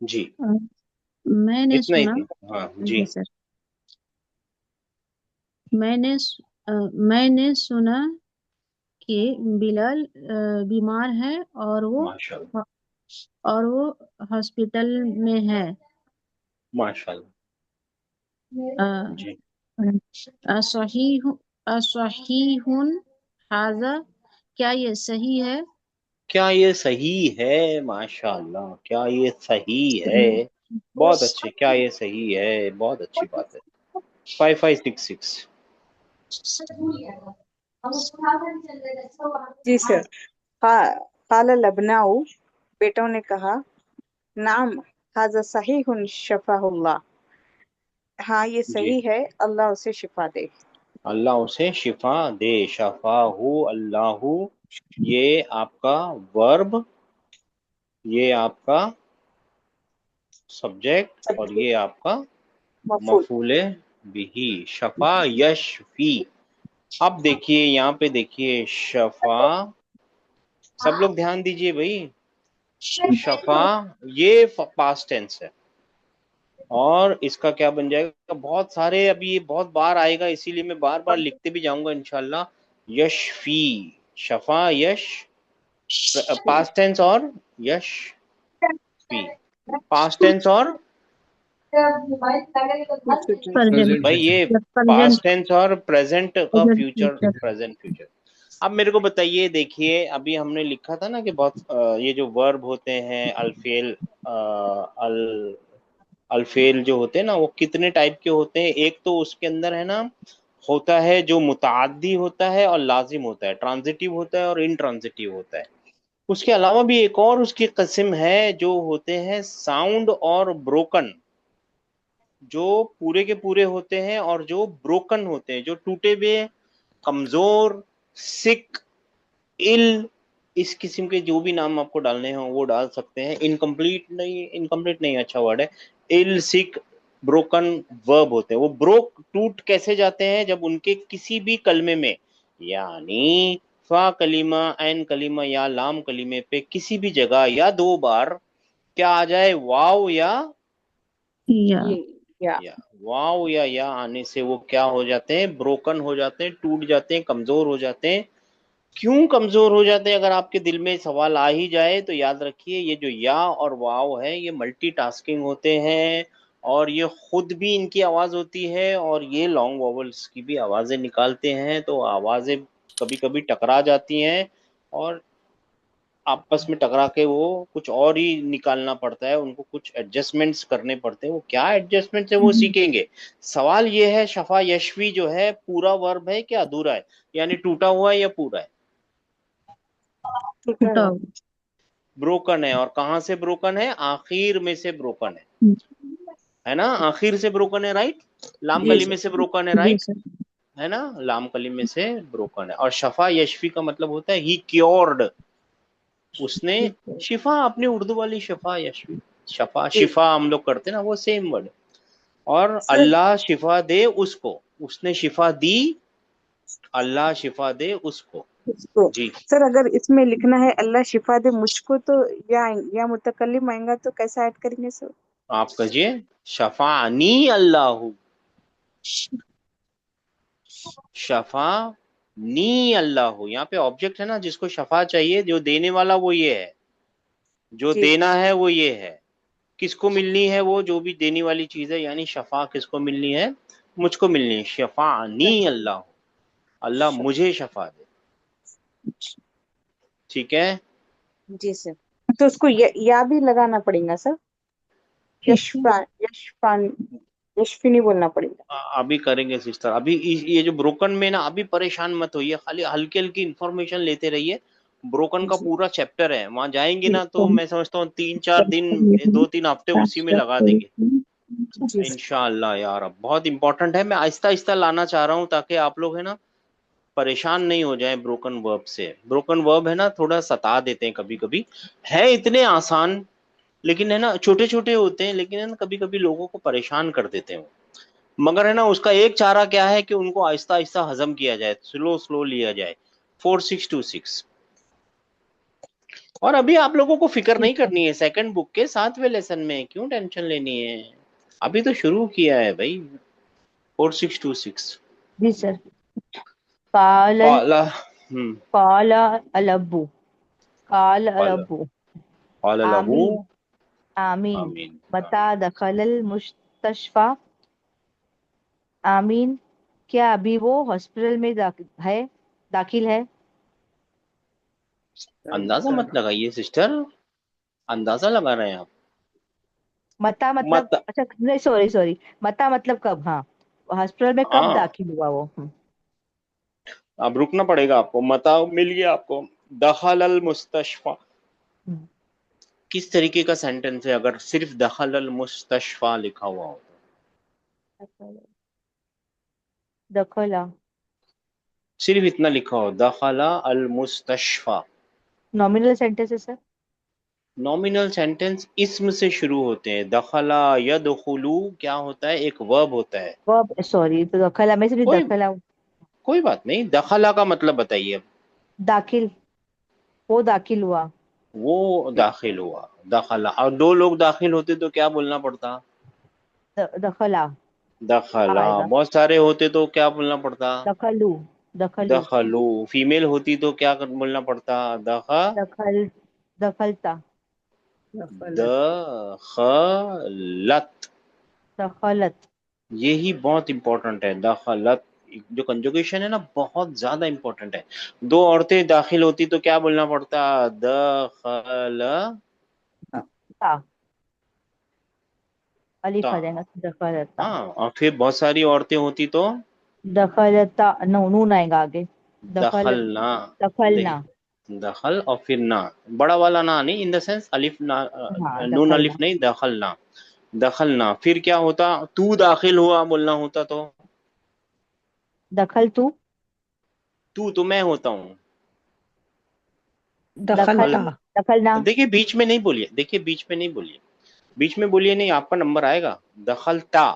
जी, मैंने इतना ही सुना, थी। हाँ जी, जी सर, मैंने सुना कि बिलाल बीमार है माशाल्लाह और वो हॉस्पिटल में है। माशाल्लाह। अ, जी, असहीह असहीहुन हाजा, क्या ये सही है? क्या ये सही है? माशाल्लाह, क्या ये सही है? बहुत अच्छे, क्या ये सही है, बहुत अच्छी बात है। 5566। जी सर। काल लबनाऊ, बेटों ने कहा, नाम हाजा सहीहुन शफाहुल्लाह, हाँ ये जी, सही है, अल्लाह उसे शिफा दे। अल्लाह उसे शिफा दे। शफाहु अल्लाहु, ये आपका वर्ब, ये आपका सब्जेक्ट, और ये आपका मफूल। मफूले बिही। शफा यशफी। अब देखिए यहाँ पे, देखिए शफा, सब लोग ध्यान दीजिए भाई। शफा ये पास्ट टेंस है, और इसका क्या बन जाएगा? बहुत सारे, अभी ये बहुत बार आएगा, इसीलिए मैं बार बार लिखते भी जाऊंगा इंशाल्लाह। यशफी, शफा यश, पास्ट टेंस और यशफी, पास्ट टेंस और, प्रेजेंट, भाई ये प्रेजेंट, पास्ट टेंस और प्रेजेंट का present future, future. Present future. अब मेरे को बताइए, देखिए अभी हमने लिखा था ना कि बहुत ये जो वर्ब होते हैं, अल्फेल, अल अल्फेल जो होते हैं ना, वो कितने टाइप के होते हैं? एक तो उसके अंदर है ना, होता है जो मुताद्दी होता है और लाजिम होता है, ट्रांजिटिव होता है और इनट्रांजिटिव होता है। उसके अलावा भी एक और उसकी किस्म है, जो होते हैं साउंड और ब्रोकन, जो पूरे के पूरे होते हैं और जो ब्रोकन होते हैं, जो टूटे हुए, कमजोर, सिक, इल, इस किस्म के जो भी नाम आपको डालने हो वो डाल सकते हैं। इनकम्प्लीट नहीं अच्छा वर्ड है। इल, सिक, ब्रोकन वर्ब होते हैं। वो ब्रोक, टूट कैसे जाते हैं, जब उनके किसी भी कलमे में, यानी फा कलीमा, ऐन कलीमा या लाम कलीमे पे किसी भी जगह या दो बार क्या आ जाए, वाव या या ये या या वाव या आने से वो क्या हो जाते हैं, ब्रोकन हो जाते हैं, टूट जाते हैं, कमजोर हो जाते हैं। क्यों कमजोर हो जाते हैं, अगर आपके दिल में सवाल आ ही जाए तो याद रखिए, ये जो या और वाव है ये मल्टीटास्किंग होते हैं, और ये खुद भी इनकी आवाज होती है, और ये लॉन्ग वॉवल्स की भी आवाजें निकालते हैं, तो आवाजें कभी कभी टकरा जाती हैं, और आपस में टकरा के वो कुछ और ही निकालना पड़ता है, उनको कुछ एडजस्टमेंट्स करने पड़ते हैं। वो क्या एडजस्टमेंट्स है वो सीखेंगे। सवाल ये है, शफा यशवी जो है पूरा वर्ब है क्या अधूरा है, यानी टूटा हुआ है या पूरा है? टूटा टूटा हुआ। हुआ। ब्रोकन है, और कहाँ से ब्रोकन है, आखिर में से ब्रोकन है ना, आखिर से ब्रोकन है, राइट। लाम जी कलीमे सर। से ब्रोकन है, जी राइट, सर। है ना, लाम कलीमे से ब्रोकन है। और शफा यशवी का मतलब होता है ही क्योर्ड, उसने ठीक है। शिफा, अपनी उर्दू वाली शफा यशवी, शफा जी शिफा हम लोग करते हैं ना, वो सेम वर्ड। और सर। अल्लाह शिफा दे उसको, उसने शिफा दी, अल्लाह शिफा दे उसको। इसको जी, सर अगर इसमें लिखना है अल्लाह शिफा दे मुझको, तो या मुतकल्लिम आएगा तो कैसा ऐड करेंगे सर? आप कहिए शफानी अल्लाह, शफा नी अल्लाह। यहाँ पे ऑब्जेक्ट है ना, जिसको शफा चाहिए, जो देने वाला वो ये है, जो जी देना है वो ये है, किसको मिलनी है वो जो भी देने वाली चीज है, यानी शफा किसको मिलनी है, मुझको मिलनी है। शफा नी सर। अल्लाह, अल्लाह मुझे शफा दे, ठीक है। जी सर। तो उसको या भी लगाना पड़ेगा सर? यशफान यशफान यशफी नहीं बोलना पड़ेगा? अभी करेंगे सिस्टर, अभी ये जो ब्रोकन में ना, अभी परेशान मत होइए, खाली हल्की हल्की इंफॉर्मेशन लेते रहिए। ब्रोकन का जी पूरा चैप्टर है, वहां जाएंगे जी ना तो मैं समझता हूँ 3-4 दिन, 2-3 हफ्ते उसी में लगा देंगे जी सर। इंशाअल्लाह यार। अब बहुत इंपॉर्टेंट है, मैं आहिस्ता आहिस्ता लाना चाह रहा हूँ ताकि आप लोग है ना परेशान नहीं हो जाए ब्रोकन वर्ब से। ब्रोकन वर्ब है ना थोड़ा सता देते हैं कभी कभी, है इतने आसान, लेकिन है ना छोटे छोटे होते हैं, लेकिन है ना कभी कभी लोगों को परेशान कर देते हैं। मगर है ना उसका एक चारा क्या है कि उनको आहिस्ता आहिस्ता हजम किया जाए, स्लो स्लो लिया जाए। 4626। और अभी आप लोगों को फिक्र नहीं करनी है, सेकंड बुक के 7वें लेसन में क्यों टेंशन लेनी है, अभी तो शुरू किया है भाई। 4626। जी सर। काल काला, काल अलब्बू, काल काला, अलब्बू। काला लबू। आमीन, आमीन। आमीन, मता आमीन। दखलल मुस्तशफा, आमीन। क्या अभी वो हॉस्पिटल में दाखिल है? अंदाजा मत लगाइए सिस्टर, अंदाजा लगा रहे हैं आप। मता मतलब, मत, अच्छा नहीं, सॉरी सॉरी, मता मतलब कब, हाँ, हॉस्पिटल में कब हाँ, दाखिल हुआ वो? अब रुकना पड़ेगा आपको, मता मिल गया आपको। दखल अल मुस्तशफा हम्म, किस तरीके का सेंटेंस है, अगर सिर्फ दखल अल मुस्तशफा लिखा हुआ हो? दखला, सिर्फ इतना लिखा हो, दखला अल मुस्तशफा। नॉमिनल सेंटेंस है सर? नॉमिनल सेंटेंस इसम से शुरू होते हैं, दखला यदखुलू क्या होता है, एक वर्ब होता है। वो सॉरी, तो दखला में सिर्फ कोई दखला, कोई बात नहीं, दखला का मतलब बताइए अब। दाखिल, वो दाखिल हुआ। वो दाखिल हुआ, दखला, और दो लोग दाखिल होते तो क्या बोलना पड़ता, दखला दखला। आएगा। बहुत सारे होते तो क्या बोलना पड़ता, दखलू, दखलू, दखलू। फीमेल होती तो क्या बोलना पड़ता, दखल, दखलता, दखलत। दखलत। यही बहुत इंपॉर्टेंट है, दखलत। जो कंजुगेशन है ना बहुत ज्यादा इंपॉर्टेंट है। दो औरतें दाखिल होती तो क्या बोलना पड़ता, दखल, ता, अलिफ आ जाएगा, दखलता। हाँ, और फिर बहुत सारी औरतें होती तो दखलता, नून आएगा आगे। दखल, दखलना। दखलना। देखिए, दखल और फिर ना, बड़ा वाला ना नहीं, इन द सेंस अलिफ ना, हाँ, नून दखलना। अलिफ नहीं, दखलना। दखलना फिर क्या होता, तू दाखिल हुआ बोलना होता तो, दखल तू, तू तो मैं होता हूँ, दखलता दखल दखलना देखिए बीच में नहीं बोलिए, देखिए बीच में नहीं बोलिए, बीच में बोलिए नहीं, आपका नंबर आएगा। दखलता,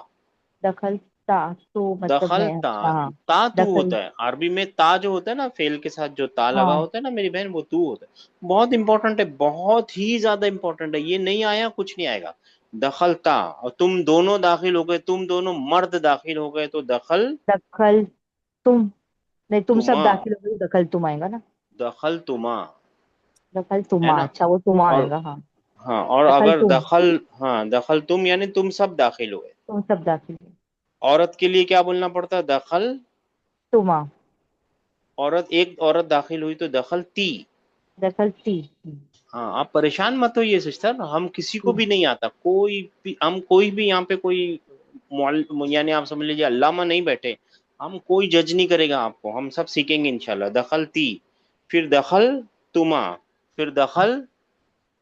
दखलता तो मतलब मैं, दखलता, अच्छा हाँ। ता तू दखल, होता है अरबी में, ता जो होता है ना फेल के साथ जो ता लगा हाँ होता है ना मेरी बहन, वो तू होता है। बहुत इंपॉर्टेंट है, बहुत ही ज्यादा इंपॉर्टेंट है, ये नहीं आया कुछ नहीं आएगा। दखलता, और तुम दोनों दाखिल हो गए, तुम दोनों मर्द दाखिल हो गए, तो दखल दखल तुम, नहीं तुम सब तुमा, दाखिल हो गए, दखल तुम आएगा ना। दखल तुमा, दखल है तुमा, ना। अच्छा वो तुमा और आएगा, हाँ। हाँ, और दखल अगर तुम, दखल, हाँ दखल तुम यानी तुम सब दाखिल हुए। तुम सब दाखिल हो, औरत के लिए क्या बोलना पड़ता है? दखल, तुमा, औरत, एक औरत दाखिल हुई तो दखल ती। दखल ती। हाँ, आप परेशान मत होइए सिस्टर, हम किसी को भी नहीं आता, कोई भी, हम कोई भी यहाँ पे कोई यानी आप समझ लीजिए अल्लामा नहीं बैठे, हम कोई जज नहीं करेगा आपको, हम सब सीखेंगे इंशाल्लाह। दखल ती, फिर दखल तुमा, फिर दखल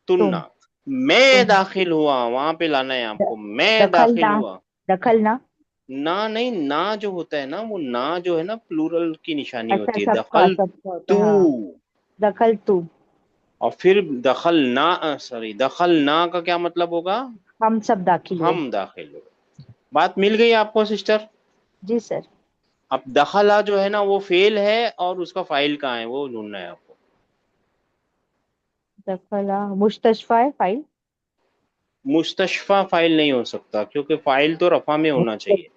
तुम, तुन्ना। मैं तुम, दाखिल हुआ, वहां पे लाना है द- आपको, मैं दखल दाखिल ना, हुआ। दखल ना, ना नहीं, ना जो होता है ना, वो ना जो है ना प्लूरल की निशानी अच्छा होती है। सबका, दखल सबका होता तू, है हाँ। दखल तू, और फिर दखल ना, सॉरी दखल ना का क्या मतलब होगा? हम सब दाखिल हुए। हम दाखिल हुए। बात मिल गई आपको सिस्टर? जी सर। अब दखला जो है ना वो फेल है, और उसका फाइल कहाँ है वो ढूंढना है आपको। दखला मुस्तशफा है फाइल। मुस्तशफा फाइल नहीं हो सकता, क्योंकि फाइल तो रफा में होना चाहिए।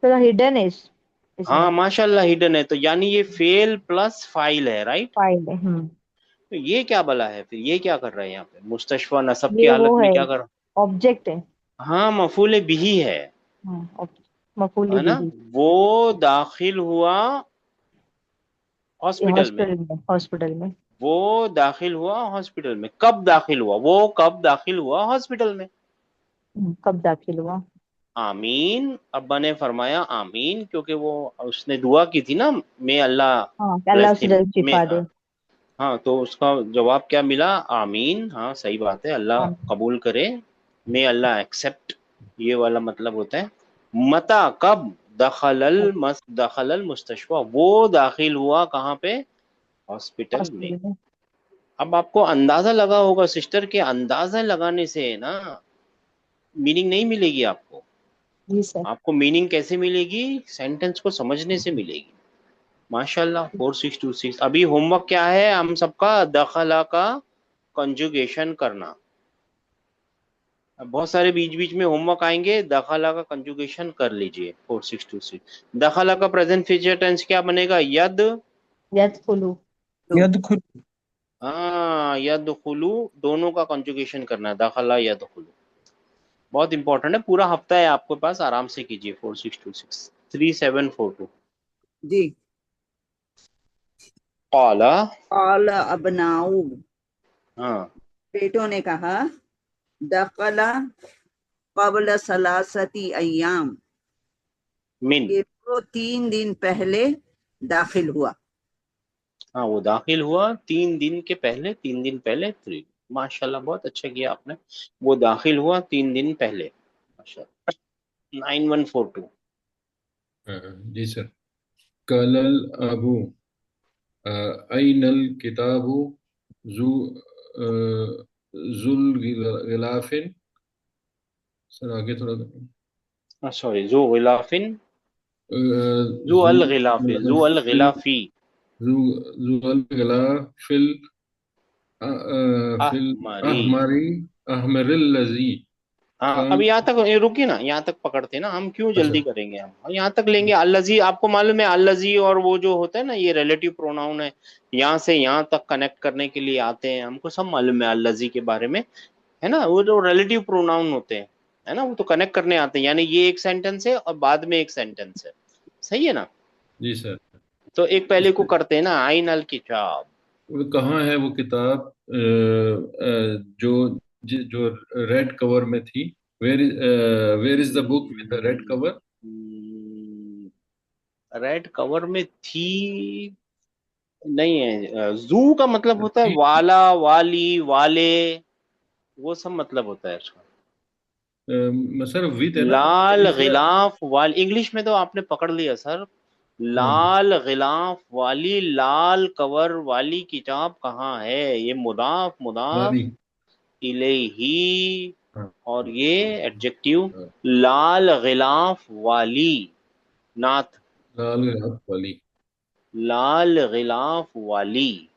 तो हिडन है इसमें। हाँ माशाल्लाह, हिडन है, तो यानी ये फेल प्लस फाइल है, राइट। फाइल है, तो ये क्या भला है फिर, ये क्या कर रहा है यहाँ पे? मुस्तशफा नसब की ये हालत वो में है, क्या कर रहा ऑब्जेक्ट है। है? हाँ, मफूल बिही है हाँ, मफूली है ना। बिही। वो दाखिल हुआ ये हॉस्पिटल में, हॉस्पिटल में, हॉस्पिटल में। वो दाखिल हुआ हॉस्पिटल में, कब दाखिल हुआ? वो कब दाखिल हुआ हॉस्पिटल में? कब दाखिल हुआ। आमीन, अब्बा ने फरमाया आमीन, क्योंकि वो उसने दुआ की थी ना, मे अल्लाह हाँ कि अल्लाह ब्लेस उसे हिम, जल्द मे, शिफा दे। हाँ, तो उसका जवाब क्या मिला? आमीन। हाँ सही बात है, अल्लाह हाँ, कबूल करे, मे अल्लाह एक्सेप्ट, ये वाला मतलब होता है। मता, कब? दखलल मुस्तशफा, वो दाखिल हुआ कहाँ पे? हॉस्पिटल में। हॉस्पिटल में। अब आपको अंदाजा लगा होगा सिस्टर, के अंदाजा लगाने से ना मीनिंग नहीं मिलेगी आपको। जी सर। आपको मीनिंग कैसे मिलेगी? सेंटेंस को समझने से मिलेगी। माशाल्लाह, 4626। अभी होमवर्क क्या है हम सबका? दखला का कंजुगेशन करना। अब बहुत सारे बीच बीच में होमवर्क आएंगे, दखला का कंजुगेशन कर लीजिए। 4626, दखला का प्रेजेंट फ्यूचर टेंस क्या बनेगा? यद, यदखुलू। यदखुल हाँ यदखुलू, दोनों का कंजुगेशन करना है, दखला यदखुलू। बहुत इंपॉर्टेंट है, पूरा हफ्ता है आपके पास, आराम से कीजिए। 4626, 3742। जी। कौला, कौल अबनाऊ, हाँ, बेटों ने कहा। दखला कबल सलासती अय्याम, मिन, ये तो 3 दिन पहले दाखिल हुआ। हाँ वो दाखिल हुआ 3 दिन के पहले, 3 दिन पहले, 3। माशाल्लाह, बहुत अच्छा किया आपने। वो दाखिल हुआ 3 दिन पहले, माशाल्लाह। 9142। जी सर। कलल अबू, अइनल किताबु, जू जुल गिलाफिन। सर आगे थोड़ा, सॉरी, जू गिलाफिन, जू जू अल गिलाफी, जू अल फिल, गिलाफी, जू अल गिलाफिल, फिल अहमरी। अहमारी, अहमरिल्लजी हाँ, कान। अभी यहाँ तक रुकिए ना, यहाँ तक पकड़ते ना, हम क्यों अच्छा। जल्दी करेंगे, हम यहाँ तक लेंगे। अल्लजी, आपको मालूम है अल्लजी और वो जो होता है ना, ये रिलेटिव प्रोनाउन है, यहाँ से यहाँ तक कनेक्ट करने के लिए आते हैं, हमको सब मालूम है अल्लजी के बारे में, है ना। वो जो रिलेटिव प्रोनाउन होते हैं, है ना, वो तो कनेक्ट करने आते हैं, यानी ये एक सेंटेंस है और बाद में एक सेंटेंस है, सही है ना। जी सर। तो एक पहले को करते हैं ना, आइन अल किताब। वो कहाँ है वो किताब, जो जो रेड कवर में थी? Where is the book with the red cover? Red cover में थी नहीं है। जू का मतलब होता है वाला, वाली, वाले, वो सब मतलब होता है इसका। सर विद है ना? लाल इस गिलाफ वाल, इंग्लिश में तो आपने पकड़ लिया सर। लाल गिलाफ वाली, लाल कवर वाली किताब कहाँ है? ये मुदाफ मुदाफ वाली। इलैही, हाँ और ये एडजेक्टिव हाँ, लाल गिलाफ वाली, नात लाल हाथ वाली। लाल गिलाफ वाली।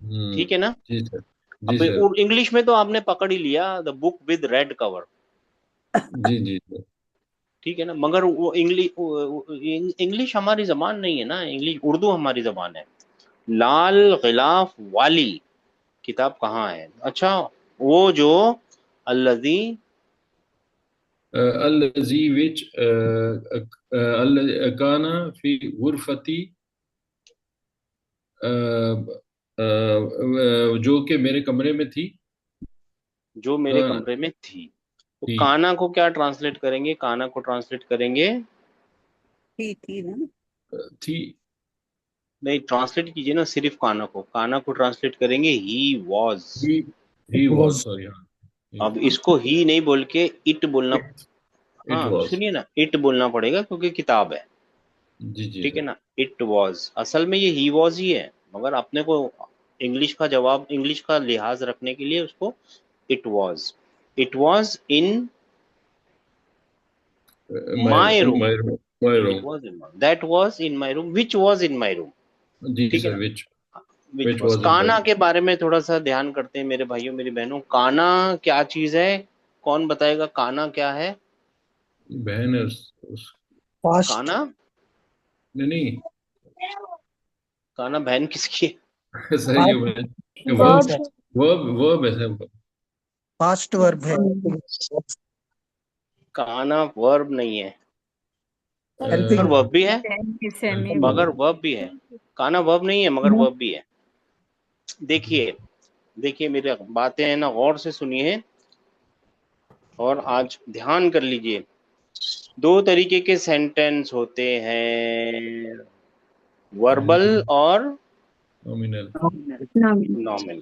हम्म। ठीक है ना? जी सर। जी अब सर। इंग्लिश में तो आपने पकड़ ही लिया, the book with red cover. जी जी सर। ठीक है ना? मगर वो इंग्लिश इंग्लिश हमारी जबान नहीं है ना, इंग्लिश उर्दू हमारी जबान है। लाल गिलाफ वाली किताब कहाँ है? अच्छा, वो जो अल्लजी, अल्लज़ी विच काना फी गुरफती, जो कि मेरे कमरे में थी। जो मेरे का, कमरे में थी। तो थी। काना को क्या ट्रांसलेट करेंगे? काना को ट्रांसलेट करेंगे, थी ना। थी। नहीं, ट्रांसलेट कीजिए ना सिर्फ काना को। काना को ट्रांसलेट करेंगे he was. He was, was sorry. हाँ, अब इसको ही नहीं बोल के इट बोलना। इट हाँ वॉज। सुनिए ना, इट बोलना पड़ेगा क्योंकि किताब है। जी जी ठीक है सर। ना? इट वॉज, असल में ये ही वॉज ही है, मगर अपने को इंग्लिश का जवाब, इंग्लिश का लिहाज रखने के लिए उसको it was. It was in my my room. My my it room. Was in, that was in my room, which was in my room. जी ठीक है सर। ना? Which which was. Was in my काना room. के बारे में थोड़ा सा ध्यान करते हैं मेरे भाइयों मेरी बहनों। काना क्या चीज है? कौन बताएगा काना क्या है? बहन है past काना, नहीं नहीं। काना बहन किसकी है? सर ये past बहन verb वर्ब, sir, वर्ब है सर। past verb है काना वर्ब नहीं है, helping मगर वर्ब भी है। Semi helping verb. मगर वर्ब। वर्ब भी है। काना वर्ब नहीं है मगर वर्ब भी है। देखिए, देखिए मेरी बातें हैं ना, गौर से सुनिए और आज ध्यान कर लीजिए। दो तरीके के सेंटेंस होते हैं, वर्बल और नॉमिनल। नॉमिनल।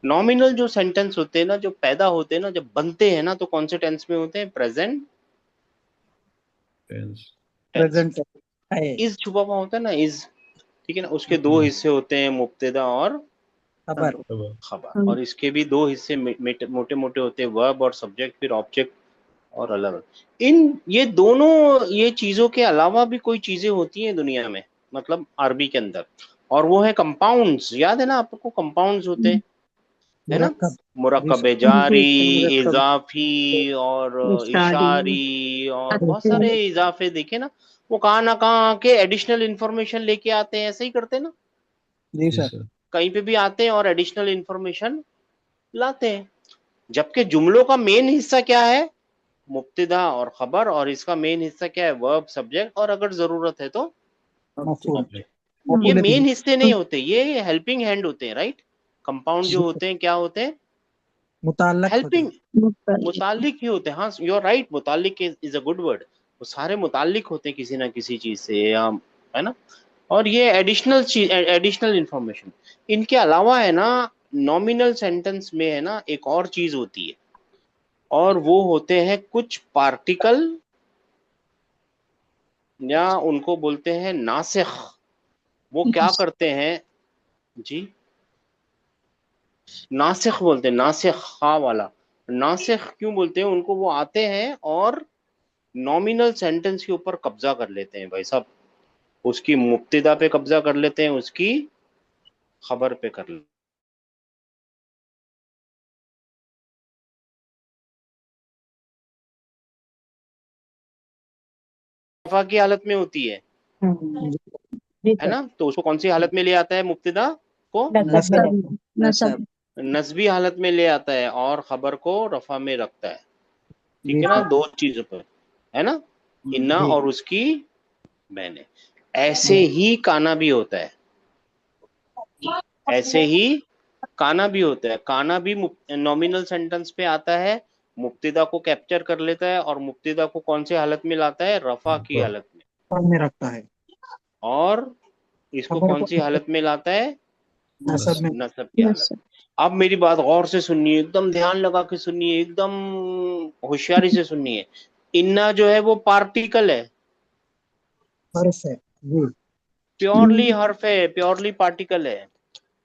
नॉमिनल जो सेंटेंस होते हैं ना, जो पैदा होते हैं ना, जब बनते हैं ना, तो कौन से टेंस में होते हैं? Present tense. टेंस। present है इज छुपा हुआ होता है ना, इज। ठीक है ना? उसके दो हिस्से होते हैं, मुब्तदा और खबर खबर। और इसके भी दो हिस्से मोटे मोटे होते हैं, वर्ब और सब्जेक्ट, फिर ऑब्जेक्ट और अलग। इन ये दोनों ये चीजों के अलावा भी कोई चीजें होती हैं दुनिया में, मतलब अरबी के अंदर, और वो है कंपाउंड्स। याद है ना आपको? कंपाउंड्स होते हैं, है ना? मुरक्कब मुरक्कब जी जारी, सर, मुरक्कब इजाफी और इशारी इशारी और बहुत अतफी। सारे इजाफे देखे ना। वो कहाँ ना कहाँ के एडिशनल इंफॉर्मेशन लेके आते हैं, ऐसे ही करते हैं ना, जी जी सर सर। कहीं पे भी आते हैं और एडिशनल इंफॉर्मेशन लाते हैं। जबकि जुमलों का मेन हिस्सा क्या है? मुब्तदा और खबर, और इसका मेन हिस्सा क्या है? वर्ब, सब्जेक्ट, और अगर जरूरत है तो मफूल ऑब्जेक्ट। ये मफूल मेन बिही हिस्से नहीं होते, ये हेल्पिंग हैंड होते हैं, राइट? कंपाउंड जो जी सर होते हैं क्या होते हैं? मुताल्लक होते हेल्पिंग, हैं मुतल्लिक। मुतालिक ही होते हैं। हाँ, यू आर राइट, मुतालिक इज अ गुड वर्ड। वो सारे मुतालिक होते हैं किसी ना किसी चीज से, या है ना? और ये एडिशनल चीज, एडिशनल इंफॉर्मेशन। इनके अलावा है ना, नॉमिनल सेंटेंस में है ना एक और चीज होती है, और वो होते हैं कुछ पार्टिकल, या उनको बोलते हैं नासिख। वो क्या करते हैं जी? नासिख बोलते हैं, नासिख, खा वाला। नासिख क्यों बोलते हैं उनको? वो आते हैं और नॉमिनल सेंटेंस के ऊपर कब्जा कर लेते हैं भाई साहब। उसकी मुब्तदा पे कब्जा कर लेते हैं, उसकी खबर पे कर लेते हैं। रफा की हालत में होती जी है सर। ना? तो उसको कौन सी हालत में ले आता है? मुब्तदा को नसब नसब, नसब नसब। नस्बी हालत में ले आता है, और खबर को रफा में रखता है। ठीक जी है ना? सर दो चीजों पर, है ना? इन्ना जी और उसकी मैंने। ऐसे ही काना भी होता है, ऐसे ही काना भी होता है। काना भी नॉमिनल सेंटेंस पे आता है, मुब्तदा को कैप्चर कर लेता है, और मुब्तदा को कौन से हालत में लाता है? रफा की हालत में। में रखता है और इसको खबर कौन को सी हालत में लाता है? नसब में नसब की हालत। नसब। अब मेरी बात गौर से सुनिए, एकदम ध्यान लगा के सुनिए, एकदम होशियारी से सुनिए। इन्ना जो है वो पार्टिकल है, हर्फ है जी। प्योरली हर्फ है, प्योरली पार्टिकल है।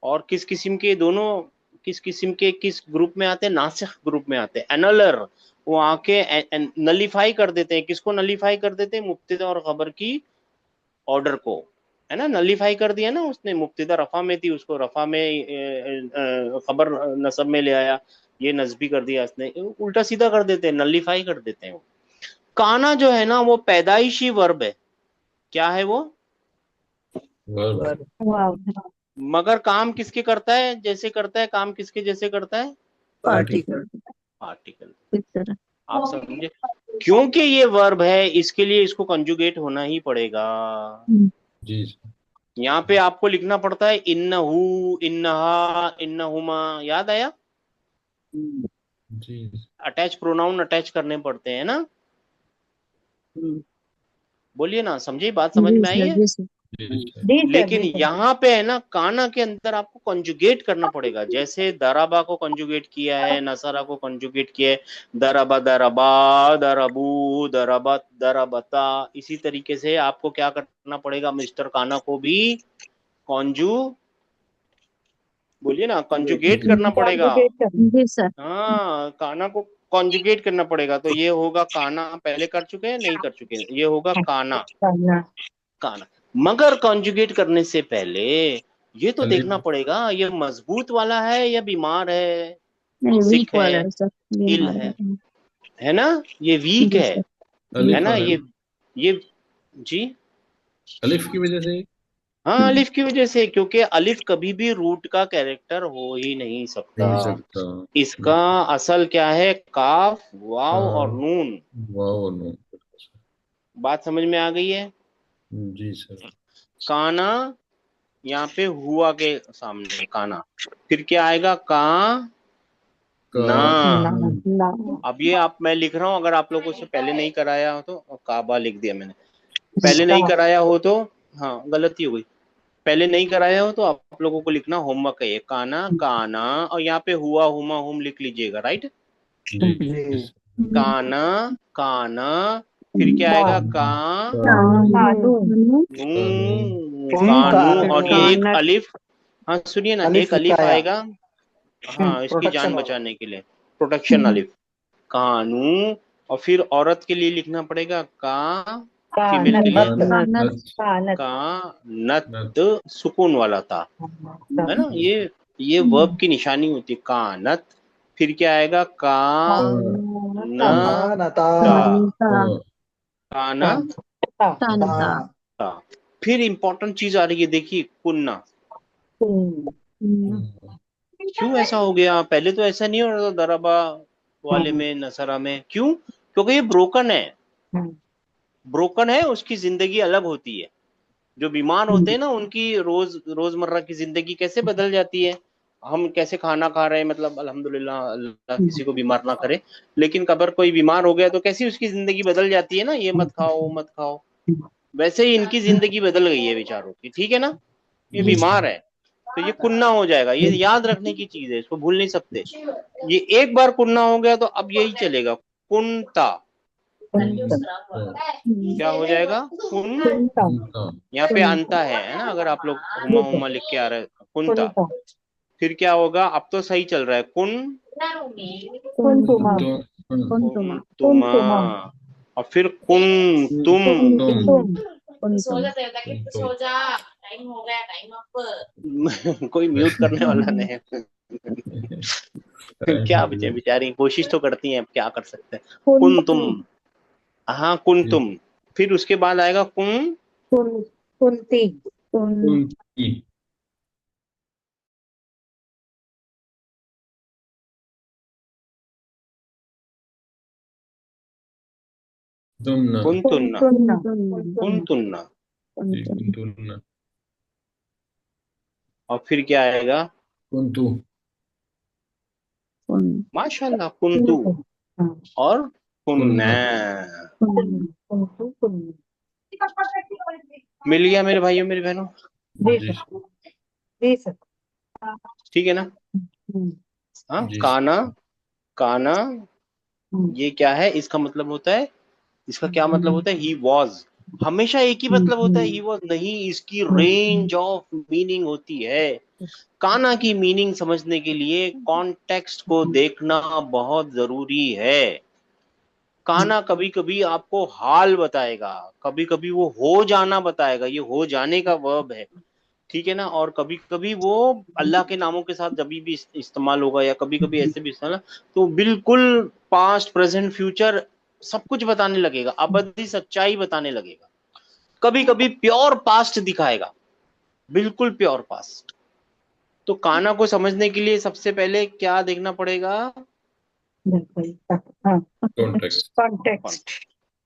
और किस किस्म के दोनों, किस किस्म के किस ग्रुप में आते हैं? नासिख ग्रुप में आते हैं। एनलर, वो आके नलीफाई कर देते हैं। किसको नलीफाई कर देते हैं? मुब्तदा और खबर की ऑर्डर को, है ना, नलीफाई कर दिया ना उसने। मुब्तदा रफा में थी, उसको रफा में खबर नसब में ले आया, ये नस्बी कर दिया उसने। उल्टा सीधा कर देते हैं, नलीफाई कर देते हैं वो। काना जो है ना, वो पैदाइशी वर्ब है। क्या है वो? वर्ब। वाव, मगर काम किसके करता है? जैसे करता है काम, किसके जैसे करता है? पार्टिकल। आर्टिकल। इस तरह। आप समझे? क्योंकि ये वर्ब है, इसके लिए इसको कंजुगेट होना ही पड़ेगा। जी यहाँ पे आपको लिखना पड़ता है इन्नहु, इन्नहा, इन्नहुमा। याद आया? जी अटैच प्रोनाउन अटैच करने पड़ते हैं ना। बोलिए ना, समझे? बात समझ जी में आई सर, है? जी सर। जी सर। जी सर, लेकिन जी सर। यहाँ पे है ना, काना के अंदर आपको कंजुगेट करना पड़ेगा। जैसे दराबा को कंजुगेट किया है, नसरा को कंजुगेट किया है, दराबा दराबा, दराबू, दराबत, दराबता। इसी तरीके से आपको क्या करना पड़ेगा? मिस्टर काना को भी कॉन्जू, बोलिए ना, कंजुगेट करना पड़ेगा। कॉन्जुगेट करना। जी सर। हाँ, काना को कॉन्जुगेट करना पड़ेगा। तो ये होगा काना, पहले कर चुके हैं, नहीं कर चुके हैं? ये होगा काना, करना। काना। मगर कॉन्जुगेट करने से पहले ये तो अलिफ। देखना पड़ेगा, ये मजबूत वाला है या बीमार है, नहीं, वीक सिक वाला है, है सर, इल बीमार है वाला है ना? ये है। वीक जी है सर। अलिफ ना? वाला है। ये जी, अलिफ की वजह से। हाँ, अलिफ की वजह से। क्योंकि अलिफ कभी भी रूट का कैरेक्टर हो ही नहीं सकता। नहीं सकता। इसका असल क्या है? काफ, वाव और हाँ, नून। वाह नो। बात समझ में आ गई है? जी सर। काना यहाँ पे हुआ के सामने काना, फिर क्या आएगा? का ना। ना, हम्म। ना। अब ये आप, मैं लिख रहा हूँ, अगर आप लोगों से पहले नहीं कराया हो तो, काबा लिख दिया मैंने, पहले नहीं कराया हो तो, हाँ गलती हो गई। पहले नहीं कराया हो तो आप लोगों को लिखना होमवर्क है ये, काना, काना, और यहाँ पे हुआ, हुमा, हुम लिख लीजिएगा, राइट? जी जी। काना, काना, फिर क्या आएगा? का कानू। नू, ओंकार। कानू, और ये एक कानट। अलिफ। हाँ सुनिए ना, अलिफ एक अलिफ हिकाया। आएगा, हाँ, इसकी प्रोटेक्शन जान वाला। बचाने के लिए, प्रोटेक्शन अलिफ। कानू। और फिर औरत के लिए लिखना पड़ेगा का, फीमेल कानत। के लिए नत। कानत। कानत। का, नत, नत। सुकून वाला था, है ना? ये वर्ब की निशानी होती है, कानत। फिर क्या आएगा? का न कानता। ता, कानिता। काना तानता। ता। फिर इंपॉर्टेंट चीज आ रही है, देखिए, कुन्ना। क्यों ऐसा हो गया? पहले तो ऐसा नहीं हो रहा था दराबा वाले में, नसरा में। क्यों? क्योंकि ये ब्रोकन है। ब्रोकन है, उसकी जिंदगी अलग होती है। जो बीमार होते हैं ना, उनकी रोजमर्रा की जिंदगी कैसे बदल जाती है। हम कैसे खाना खा रहे हैं, मतलब अल्हम्दुलिल्लाह, अल्लाह किसी को बीमार ना करे, लेकिन अगर कोई बीमार हो गया तो कैसी उसकी जिंदगी बदल जाती है ना, ये मत खाओ, वो मत खाओ। वैसे ही इनकी जिंदगी बदल गई है बेचारों की, ठीक है ना? ये जी सर। बीमार है, तो ये कुन्ना हो जाएगा। ये याद रखने की चीज है, इसको भूल नहीं सकते। ये एक बार कुन्ना हो गया तो अब यही चलेगा, कुनता। क्या हो जाएगा? कुन, कुंता। यहाँ पे अंता है ना, अगर आप लोग हुमा हुमा लिख के आ रहे हैं, कुंता। फिर क्या होगा? अब तो सही चल रहा है, कुन कुंतुमा। कुंतुमा। तुमा। और फिर कुन तुम। तुम। कुंतुम। कोई म्यूट करने वाला नहीं है। क्या बेचारी कोशिश तो करती हैं, अब क्या कर सकते हैं। कुन तुम, हाँ कुन तुम। फिर उसके बाद आएगा कुन, कुंती। कुंती। तुमना। कुन तुन्ना, कुन तुन्ना। जी, कुंतुना। और फिर क्या आएगा? कुंतु। माशाल्लाह, कुंतु और कुन्ना। मिल गया मेरे भाइयों, मेरी बहनों? जी सर। ठीक है ना? हाँ, जी काना, काना, ये क्या है? इसका मतलब होता है, इसका क्या मतलब होता है? ही वॉज, हमेशा एक ही मतलब होता है, ही वॉज नहीं, इसकी रेंज ऑफ मीनिंग होती है। काना की मीनिंग समझने के लिए कॉन्टेक्स्ट को देखना बहुत जरूरी है। काना कभी कभी आपको हाल बताएगा, कभी कभी वो हो जाना बताएगा, ये हो जाने का वर्ब है, ठीक है ना। और कभी कभी वो अल्लाह के नामों के साथ जब भी इस्तेमाल होगा, या कभी कभी ऐसे भी इस्तेमाल, तो बिल्कुल पास्ट प्रेजेंट फ्यूचर सब कुछ बताने लगेगा, अबदी सच्चाई बताने लगेगा। कभी कभी प्योर पास्ट दिखाएगा, बिल्कुल प्योर पास्ट। तो काना को समझने के लिए सबसे पहले क्या देखना पड़ेगा? कॉन्टेक्स्ट। कॉन्टेक्स्ट।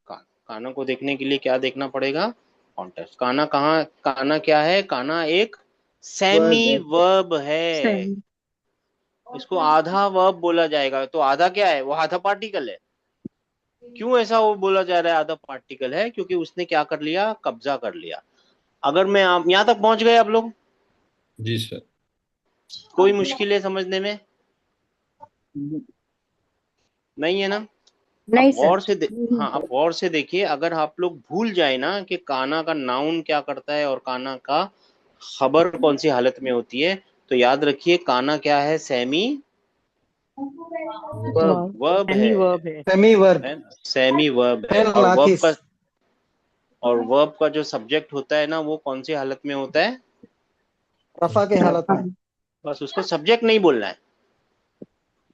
काना को देखने के लिए क्या देखना पड़ेगा? कॉन्टेक्स्ट। काना कहाँ, काना क्या है? काना एक सेमी वर्ब है। इसको आधा वर्ब बोला जाएगा। तो आधा क्या है? वो आधा पार्टिकल है। क्यों ऐसा वो बोला जा रहा है आधा पार्टिकल है? क्योंकि उसने क्या कर लिया? कब्जा कर लिया। अगर मैं आप यहां तक पहुंच गए आप लोग? जी सर। कोई मुश्किल है समझने में? नहीं है ना? नहीं अब गौर से सर। हाँ, अब गौर से देखिए। अगर आप लोग भूल जाए ना कि काना का नाउन क्या करता है और काना का खबर कौन सी हालत में होती है, तो याद रखिए काना क्या है? सेमी वर्ब सेमी है। वर्ब है। सेमी वर्ब सेमी वर्ब है। है और लाकिस। वर्ब का जो सब्जेक्ट होता है ना, वो कौन सी हालत में होता है? रफा के हालत में। बस उसको सब्जेक्ट नहीं बोलना है,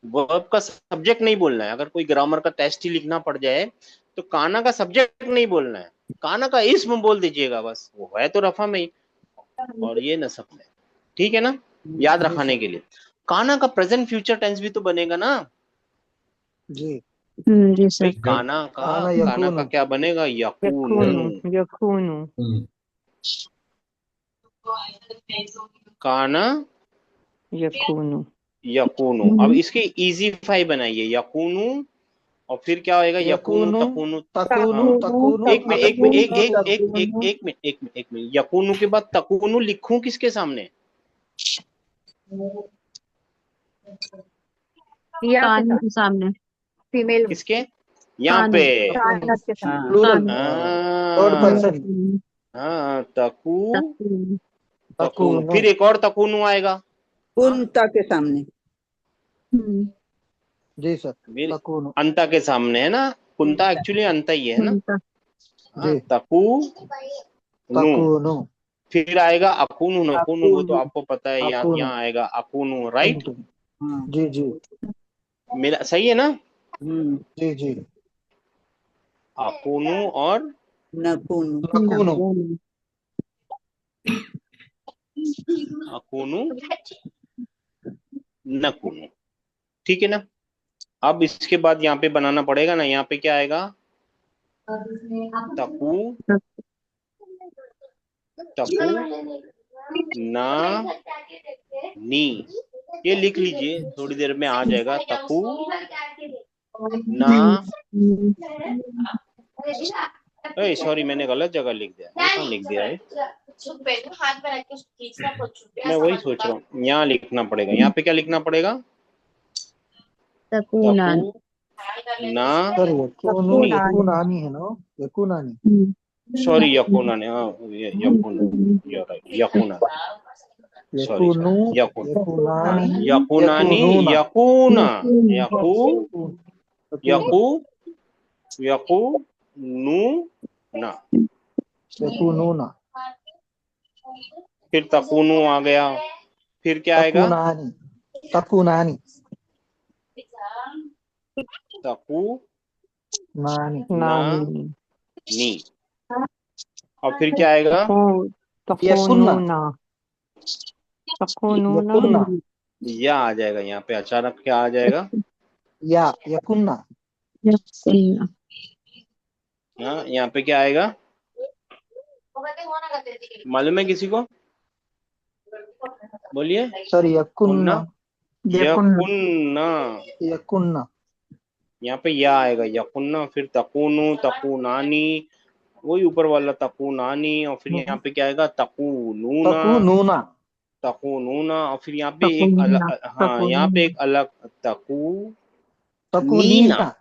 वर्ब का सब्जेक्ट नहीं बोलना है। अगर कोई ग्रामर का टेस्ट ही लिखना पड़ जाए तो काना का सब्जेक्ट नहीं बोलना है, काना का इस्म बोल दीजिएगा, बस। वो है तो रफा में ही और ये नसब में, ठीक है ना? याद जी रखाने सर। के लिए काना का प्रेजेंट फ्यूचर टेंस भी तो बनेगा ना जी। जी भाई। सर। काना काना यकून। का क्या बनेगा? यकूनु। यकूनु यकूनु काना यकूनु यकूनु। अब इसके इजी फाई बनाइए, यकूनु और फिर क्या होएगा? यकूनु यकूनु तकूनु। तकूनु हाँ, तकूनु एक मिनट एक मिनट एक अकूनु एक एक यकूनु। एक एक मिनट एक मिनट एक मिनट। यकूनु के बाद तकूनु लिखूं किसके सामने? कान के सामने। फीमेल। किसके? यहाँ कान। पे। कानस के साथ। प्लूरल। थर्ड हाँ पर्सन। हाँ, तकू तकूनु। तकूनु। फिर एक और तकूनु आएगा। कुंता के सामने। जी सर। फिर तकूनु। अंता के सामने है ना? कुंता एक्चुअली अंता ही है ना? हाँ, जी। तकूनु। तकूनु। फिर आएगा अकूनु नकूनु, वो तो अकुनु। आपको पता है। अकूनु। यहाँ आएगा अकूनु, राइट? कुंतु। हाँ। जी जी मेरा सही है ना? जी जी। अकूनु और नकुनु। तकूनु। अकूनु नकूनु, ठीक है ना? अब इसके बाद यहाँ पे बनाना पड़ेगा ना। यहाँ पे क्या आएगा? तकू तकू ना नी। ये लिख लीजिए, थोड़ी देर में आ जाएगा। तकू ना, सॉरी मैंने गलत जगह लिख दिया। कहाँ लिख दिया है? मैं वही सोच रहा हूँ, यहाँ लिखना पड़ेगा। यहाँ पे क्या लिखना पड़ेगा? तकूनान। तकू ना सर यकूनु नी। यकूनानी है ना? यकूनानी। सॉरी यकूना ने, हाँ यकूना, यकूना, सॉरी यकूनु यकूना, यकूनानी यकूनानी, यकूनुना। यकूना, यकू यकू नू ना। यकूनुना। फिर तकूनु आ गया। फिर क्या आएगा? तकूनानी। तकूनानी। तकू नानी। ना नानी नी। और फिर क्या आएगा? तकूनुना तकूनुना यकुन्ना। या आ जाएगा। यहाँ पे अचानक क्या आ जाएगा? या यकुन्ना। हाँ, यहाँ पे क्या आएगा? मालूम है किसी को? बोलिए। सर यकुन्ना। यकुन्ना। यकुन्ना। यहाँ पे या आएगा, यकुन्ना। फिर तकूनु, तकूनानी, वही ऊपर वाला तकूनानी। और फिर यहाँ पे क्या आएगा? तकूनूना, तकूनूना। तकूनूना। और फिर यहाँ पे एक अलग, हाँ यहाँ पे एक अलग तकू नीना। तकूनीना।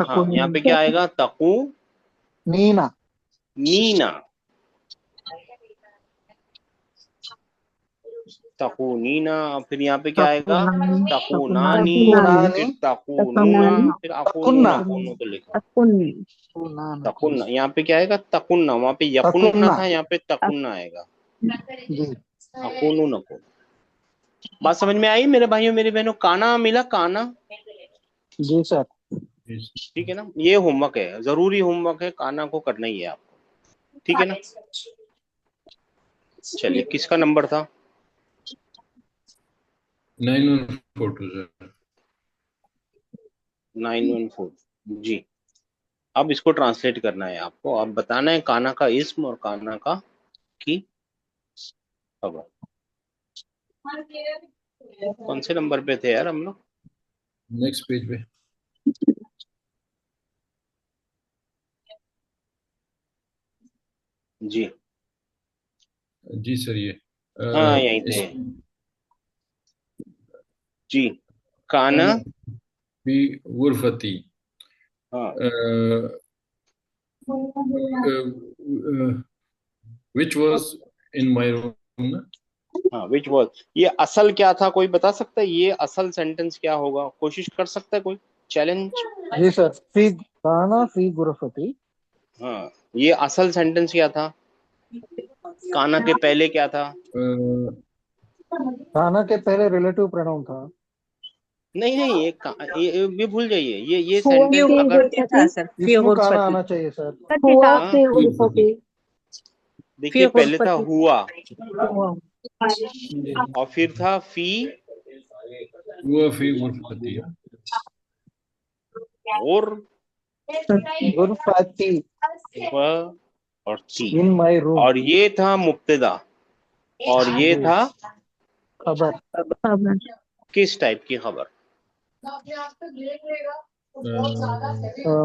हाँ, यहाँ पे क्या आएगा? तकू नीना। नीना, तकूनीना, फिर यहाँ पे क्या आएगा? तकूनानी, तकुनानी फिर तकूनूना, फिर अकूनूना, तकुन्ना कूनू तो लिखा। तकुन्नी, तकुन्ना, यहाँ पे क्या आएगा? तकुन्ना, वहां पे यकुन्ना तकुन्ना था, यहाँ पे तकुन्ना आएगा। जी अकूनू नकून। बात समझ में आई मेरे भाइयों मेरी बहनों? काना मिला, काना। जी सर। ठीक है ना, ये होमवर्क है, जरूरी होमवर्क है, काना को करना ही है आपको। ठीक है ना? चलिए, किसका नंबर था? 9142 सर। 914 जी। अब इसको ट्रांसलेट करना है आपको, अब बताना है काना का इस्म और काना का की खबर। कौन से नंबर पे थे यार हम लोग? नेक्स्ट पेज पे। जी जी सर, ये हाँ, यहीं थे जी। काना, भी गुरफती, हाँ which was in my room ना? हाँ, विच वॉज, ये असल क्या था? कोई बता सकता है ये असल सेंटेंस क्या होगा? कोशिश कर सकता है कोई? चैलेंज। जी सर। फी काना फी गुरफती। हाँ, ये असल सेंटेंस क्या था? काना के पहले क्या था? काना के पहले रिलेटिव प्रोनाउन था। नहीं नहीं, ये भूल जाइए, ये हुआ सेंटेंस फी अगर गुरफती। इसमें काना आना चाहिए सर। हुआ हाँ, फी गुरफती। देखिए फी पहले था गुरफती। हुआ, हुआ। और फिर था फी, हुआ फी गुरफती। और गुरफती वह, और थी, इन माय रूम। और ये था मुब्तदा, और ये जी था खबर। खबर। किस टाइप की खबर?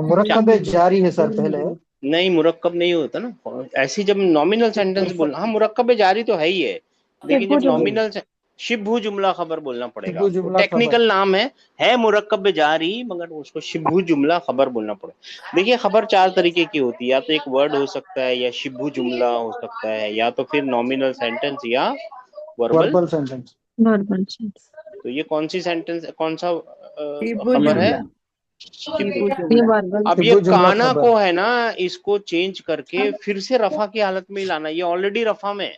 मुरक्कब जारी है सर पहले। नहीं, मुरक्कब नहीं होता ना ऐसी, जब नॉमिनल सेंटेंस बोलना, हाँ मुरक्कब जारी तो है ही है, लेकिन शिबु जब जुमला। नॉमिनल शिब्हु जुमला खबर बोलना पड़ेगा शिबु आपको। जुमला खबर। टेक्निकल नाम है मुरक्कब जारी, मगर उसको शिब्हु जुमला खबर बोलना पड़ेगा। देखिए, खबर चार तरीके की होती है, या तो एक वर्ड हो सकता है, या शिब्हु जुमला हो सकता है, या तो फिर नॉमिनल सेंटेंस, या वर्बल। Verbal sentence. नॉर्मल से। तो ये कौन सी सेंटेंस, कौन सा शिबु खबर है? जुमला। शिबु ये जुमला। वर्बल। अब ये शिबु जुमला काना खबर। को है ना, इसको चेंज करके फिर से रफा की हालत में ही लाना, ये ऑलरेडी रफा में है।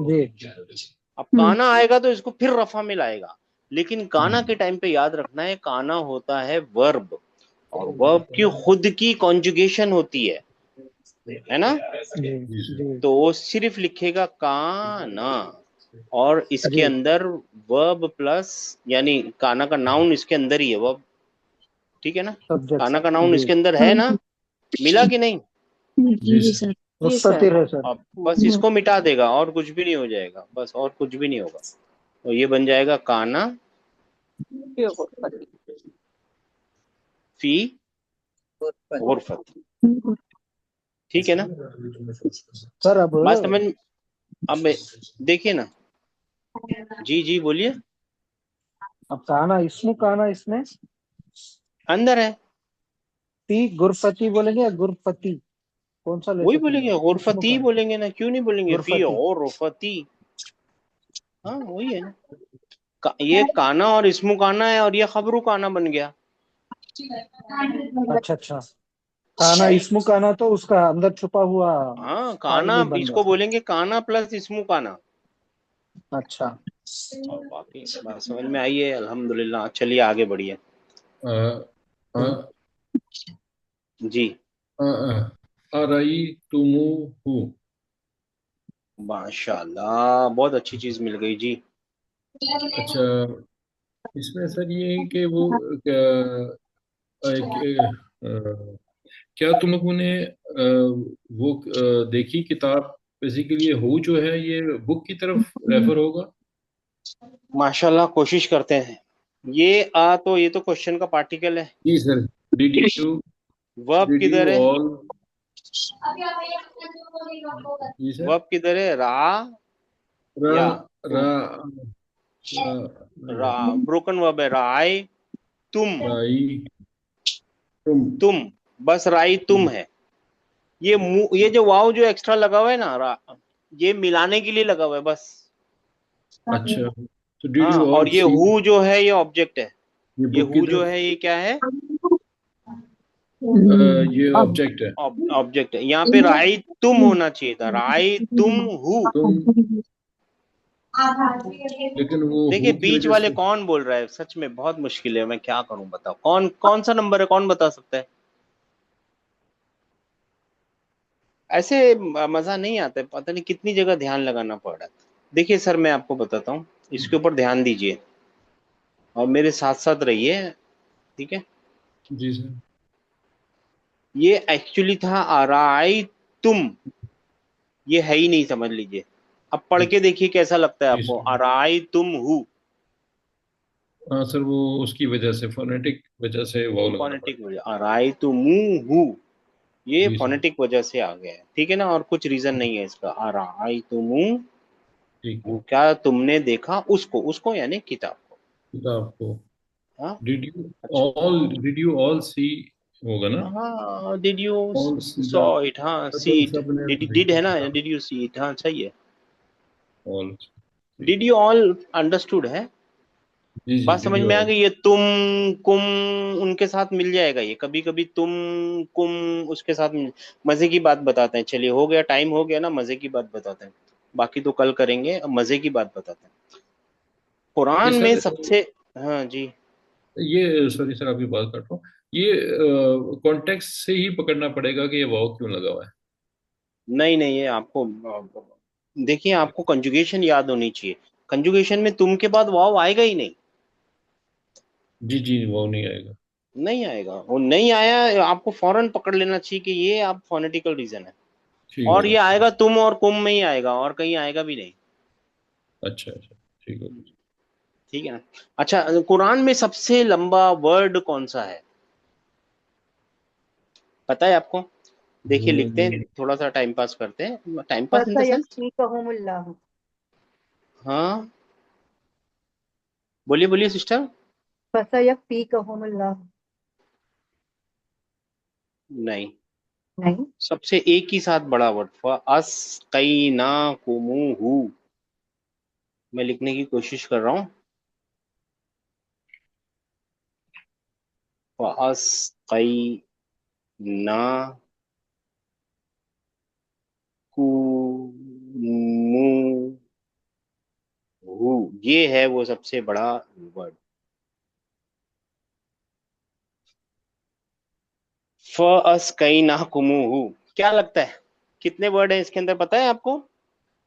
जी अब काना आएगा तो इसको फिर रफा में लाएगा, लेकिन काना के टाइम पे याद रखना है, काना होता है वर्ब, और वर्ब की खुद की कॉन्जुगेशन होती है ना? जी जी सर। जी तो वो सिर्फ लिखेगा काना, और इसके जी अंदर वर्ब प्लस, यानी काना का नाउन इसके अंदर ही है वर्ब। ठीक है ना? सब्जेक्ट। काना का नाउन जी इसके अंदर है ना? मिला कि नहीं? जी जी सर। सर। जी सर। मुस्ततिर है सर। अब बस इसको मिटा देगा, और कुछ भी नहीं हो जाएगा, बस और कुछ भी नहीं होगा, तो ये बन जाएगा काना फी गुरफती। फी गुरफत। ठीक है ना? सर अब बात समझ, अब देखिए ना, जी जी बोलिए। काना इसमें काना इसमें अंदर है, फी गुरफती बोलेंगे या गुरफती? कौन सा ले वही सकते बोलेंगे, हैं? गुरफती बोलेंगे ना, क्यों नहीं बोलेंगे? फी गुरफती। और रुफती, हाँ वही है ना। ये काना और इसमु काना है, और ये खबरू काना बन गया। अच्छा अच्छा। काना इसमु काना तो उसका अंदर छुपा हुआ हाँ, फाइल काना भी बन इसको गया। बोलेंगे काना प्लस इसमु काना। अच्छा। और बाकी बात समझ में आई है, अल्हम्दुलिल्लाह। चलिए आगे बढ़िए जी। अरअयतुमूहु। माशाल्लाह, बहुत अच्छी चीज मिल गई जी। अच्छा, इसमें सर ये है कि वो क्या तुम लोगों ने वो देखी किताब? बेसिकली ये हो जो है ये बुक की तरफ रेफर होगा। माशाल्लाह, कोशिश करते हैं। ये तो ये तो क्वेश्चन का पार्टिकल है। जी sir. Did you verb did किधर यू है? ऑल। जी सर। वर्ब किधर है? रा, रा या रा तुम? रा ब्रोकन वर्ब है, राय तुम। राई तुम। तुम, बस राई तुम है। ये जो वाव जो एक्स्ट्रा लगा हुआ है ना, ये मिलाने के लिए लगा हुआ है बस। अच्छा, तो डिड हाँ, यू ऑल और ये सी, हु जो है ये ऑब्जेक्ट है, ये ये बुक की हु जो तरफ है ये क्या है, ये ऑब्जेक्ट है। ऑब्जेक्ट है। यहाँ पे राई तुम होना चाहिए था, राई तुम हु। तुम, लेकिन वो देखिए हु की बीच वजह वाले से, कौन बोल रहा है, सच में बहुत मुश्किल है, मैं क्या करूं बताओ, कौन कौन सा नंबर है, कौन बता सकता है। ऐसे मजा नहीं आता है, पता नहीं कितनी जगह ध्यान लगाना पड़ रहा है। देखिए सर मैं आपको बताता हूँ, इसके ऊपर ध्यान दीजिए और मेरे साथ साथ रहिए, ठीक है। जी सर। ये एक्चुअली था अराई तुम, ये है ही नहीं, समझ लीजिए। अब पढ़ के देखिए कैसा लगता है जी आपको, सर। अराई तुम हु। हाँ सर, वो उसकी वजह से, फोनेटिक वजह से वाव लगाना फोनेटिक पड़ेगा। वजह, अराई तुम हु, ये जी सर। फोनेटिक वजह से आ गया है, ठीक है ना, और कुछ रीजन नहीं है इसका। अराई तुम ठीक है। हु, क्या तुमने देखा उसको, उसको यानी किताब को। किताब को। हाँ डिड यू अच्छा, all, did you all see होगा ना। हाँ did you all see saw it, हाँ सी तुम इट, सबने डिड डिड देखी है ना, किताब। डिड यू सी इट, हाँ सही है। ऑल, ठीक डिड है। यू ऑल अंडरस्टूड है, जी जी, बात डिड समझ यू में आ ऑल। गई। ये तुम कुम उनके साथ मिल जाएगा, ये कभी कभी तुम कुम उसके साथ मजे की बात बताते हैं। चलिए हो गया, टाइम हो गया ना, मजे की बात बताते हैं, बाकी तो कल करेंगे, अब मजे की बात बताते हैं। ये कुरान में सर, सबसे, हाँ जी, ये सॉरी सर, आपकी बात काट रहा हूँ। ये कॉन्टेक्स्ट से ही पकड़ना पड़ेगा कि ये वाव क्यों लगा हुआ है। नहीं नहीं, ये आपको देखिए, आपको कंजुगेशन याद होनी चाहिए। कंजुगेशन में तुम के बाद वाव आएगा ही नहीं, जी जी, वाव नहीं आएगा। नहीं आएगा, वो नहीं आया, आपको फौरन पकड़ लेना चाहिए कि ये आप फोनेटिकल रीजन है। ठीक और है ये सर। आएगा तुम और कुम में ही आएगा, और कहीं आएगा भी नहीं। अच्छा अच्छा, ठीक है। ठीक है ना। अच्छा, कुरान में सबसे लंबा वर्ड कौन सा है, पता है आपको। देखिए लिखते हैं, थोड़ा सा टाइम पास करते हैं, time pass in the sense. फसयक्फीकहुमुल्लाह। हाँ बोलिए बोलिए सिस्टर। फसयक्फीकहुमुल्लाह। नहीं, नहीं। सबसे एक ही साथ बड़ा वर्ड, फअस्कैनाकुमुहु, मैं लिखने की कोशिश कर रहा हूँ, फअस्कैनाकुमुहु, ये है वो सबसे बड़ा वर्ड। फअस्कैनाकुमुहु, क्या लगता है कितने वर्ड है इसके अंदर, पता है आपको।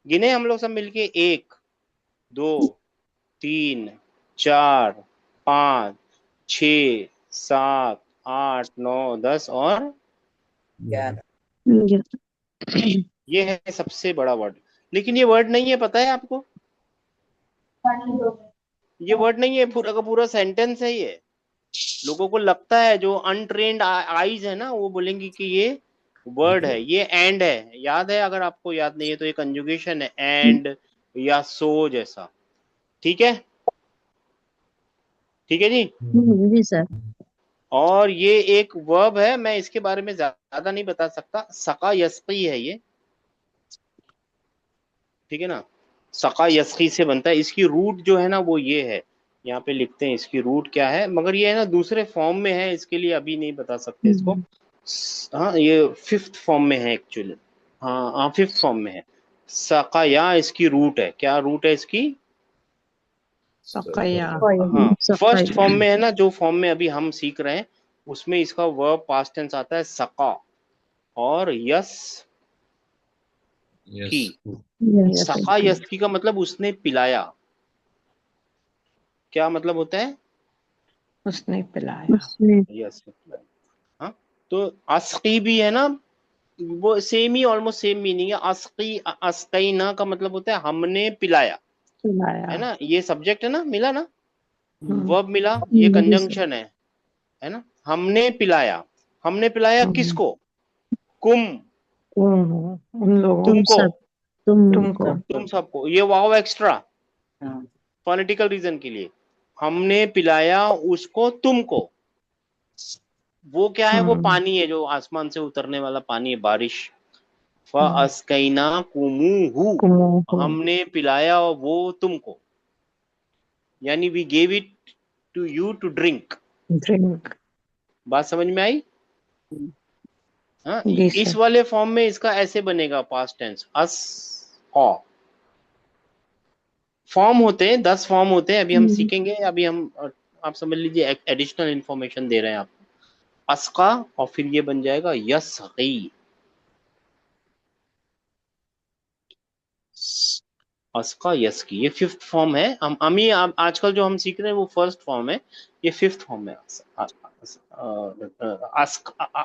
गिने हम लोग सब मिलके, 1 2 3 4 5 6 7 8 9 10 और ग्यारह। ये है सबसे बड़ा वर्ड। लेकिन ये वर्ड नहीं है, पता है आपको, ये वर्ड नहीं है, पूरा का पूरा सेंटेंस है ये। लोगों को लगता है, जो अनट्रेन्ड आईज है ना, वो बोलेंगे कि ये वर्ड है, ये एंड है। याद है, अगर आपको याद नहीं है तो ये कंजुगेशन है, एंड या सो जैसा, ठीक है, ठीक है जी। जी सर। और ये एक वर्ब है, मैं इसके बारे में ज्यादा नहीं बता सकता, सका यस्की है ये, ठीक है ना। सका यस्की से बनता है, इसकी रूट जो है ना वो ये है, यहाँ पे लिखते हैं इसकी रूट क्या है, मगर ये है ना दूसरे फॉर्म में है, इसके लिए अभी नहीं बता सकते इसको। हाँ ये फिफ्थ फॉर्म में है एक्चुअली, हाँ हाँ फिफ्थ फॉर्म में है। सकाया इसकी रूट है, क्या रूट है इसकी, सकया। हाँ फर्स्ट सकाई। फॉर्म में है ना, जो फॉर्म में अभी हम सीख रहे हैं, उसमें इसका वर्ब पास्ट टेंस आता है सका, और यस यस। की। यस सका यस की का मतलब उसने पिलाया, क्या मतलब होता है, उसने पिलाया। उसने। यस पिलाया। हाँ, तो अस्की भी है ना, वो सेम ही, ऑलमोस्ट सेम मीनिंग है। अस्की अस्कैना का मतलब होता है हमने पिलाया, पिलाया। है ना, ये सब्जेक्ट है ना, मिला ना, हम्म। वर्ब मिला, ये जी सर। कंजंक्शन है ना। हमने पिलाया, हमने पिलाया हम्म। किसको, कुम, उन लोगों तुम तुमको, सब, तुमको। तुमको। तुम सबको, ये वाव एक्स्ट्रा हाँ। फोनेटिकल रीजन के लिए, हमने पिलाया उसको तुमको, वो क्या है? वो हम्म पानी है जो आसमान से उतरने वाला पानी है, बारिश। फअस्कैना कुमुहु, कुमुहु हमने पिलाया वो तुमको, यानी we gave it to you to drink. Drink. बात समझ में आई? हाँ, जी इस सर। वाले फॉर्म में इसका ऐसे बनेगा पास्ट टेंस, अस औ। फॉर्म होते हैं 10 फॉर्म होते हैं, अभी हम सीखेंगे। अभी हम आप समझ लीजिए एडिशनल इंफॉर्मेशन दे रहे हैं आपको। अस्का, और फिर ये बन जाएगा यसकी। अस्का यसकी, ये 5th फॉर्म है। हम ये आजकल जो हम सीख रहे हैं वो 1st फॉर्म है, ये 5th फॉर्म है।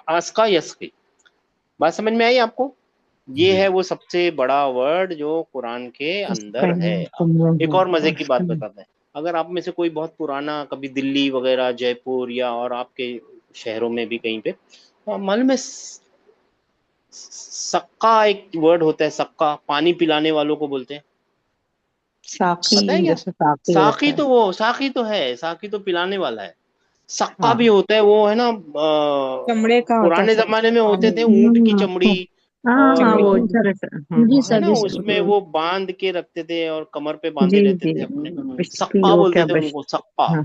अस्का यसकी। बात समझ में आई आपको? ये जी है वो सबसे बड़ा वर्ड जो कुरान के अंदर है। अस्कैना एक कुमुहु और मजे की बात अस्कैना। बताते हैं। अगर आप में से कोई बहुत पुराना, कभी दिल्ली वगैरह, जयपुर या और आपके शहरों में भी कहीं पे, मालूम है सक्का एक वर्ड होता है। सक्का पानी पिलाने वालों को बोलते हैं, पता है साकी, क्या? जैसे साकी साकी होता है। तो वो साकी तो है, साकी तो पिलाने वाला है। सक्का भी हाँ होता है, वो है ना, चमड़े का होता है पुराने सर, जमाने में होते थे पानी। ऊंट की चमड़ी, हाँ और हाँ चमड़ी वो की। जी सर। जी है सर, ना, जी उसमें सर। वो बांध के रखते थे और कमर पे बांधे जी रहते जी थे अपने। बिस्ती, सक्का वो बोलते क्या थे बिस्त। उनको, सक्का। हाँ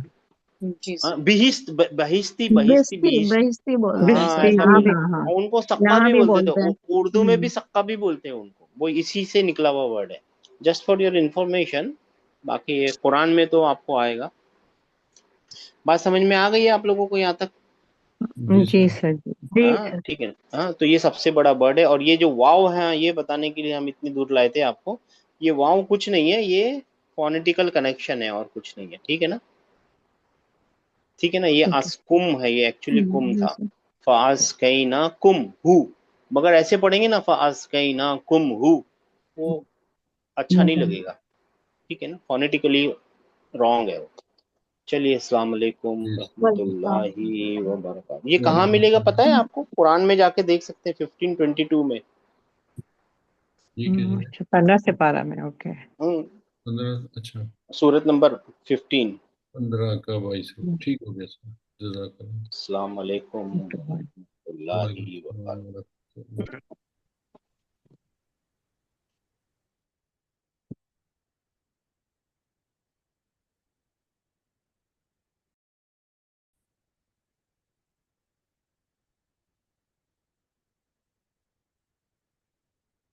जी हाँ, सर। बिहिस्त, बहिस्ती बहिस्ती बेइज्जती बिहिस्त। बेइज्जती बोलते हैं हाँ, सर, बिस्ती ऐसा हाँ बोल, भी। हाँ हाँ। और उनको सक्का यहाँ भी भी बोलते थे। बोलते हैं। उर्दू में भी सक्का भी बोलते हैं उनको, वो इसी से निकला हुआ वर्ड है। Just for your information. बाकी ये कुरान में तो आपको आएगा। बात समझ में आ गई है आप लोगों को यहाँ तक? जी जी सर। सर जी हाँ सर। ठीक है। हाँ, तो ये सबसे बड़ा वर्ड है। और ये जो वाव है, ये बताने के लिए हम इतनी दूर लाए थे आपको। ये वाव कुछ नहीं है, ये फोनेटिकल कनेक्शन है और कुछ नहीं है। ठीक है ना? ठीक है ना? ये ठीक है। अस्कुम है, ये एक्चुअली कुम जी था। सर। फास कई ना कुम हु, मगर ऐसे पढ़ेंगे ना, फास कई ना कुम हु, वो अच्छा नहीं हम्म, लगेगा। ठीक है ना? फोनेटिकली रॉन्ग है वो। चलिए, अस्सलाम वालेकुम जी रहमतुल्लाहि व बरकातहू। ये कहाँ वालेकुम मिलेगा पता है सलाम। आपको? कुरान में जाके देख सकते हैं, 1522 में। ठीक है जी। अच्छा 15 से 12 में, ओके। 15, अच्छा। सूरत नंबर 15। 15 का 22, ठीक हो गया सर। जजाकल्लाह। अस्सलाम वालेकुम ओके। रहमतुल्लाहि व वालेकुम बरकातहू। सलाम।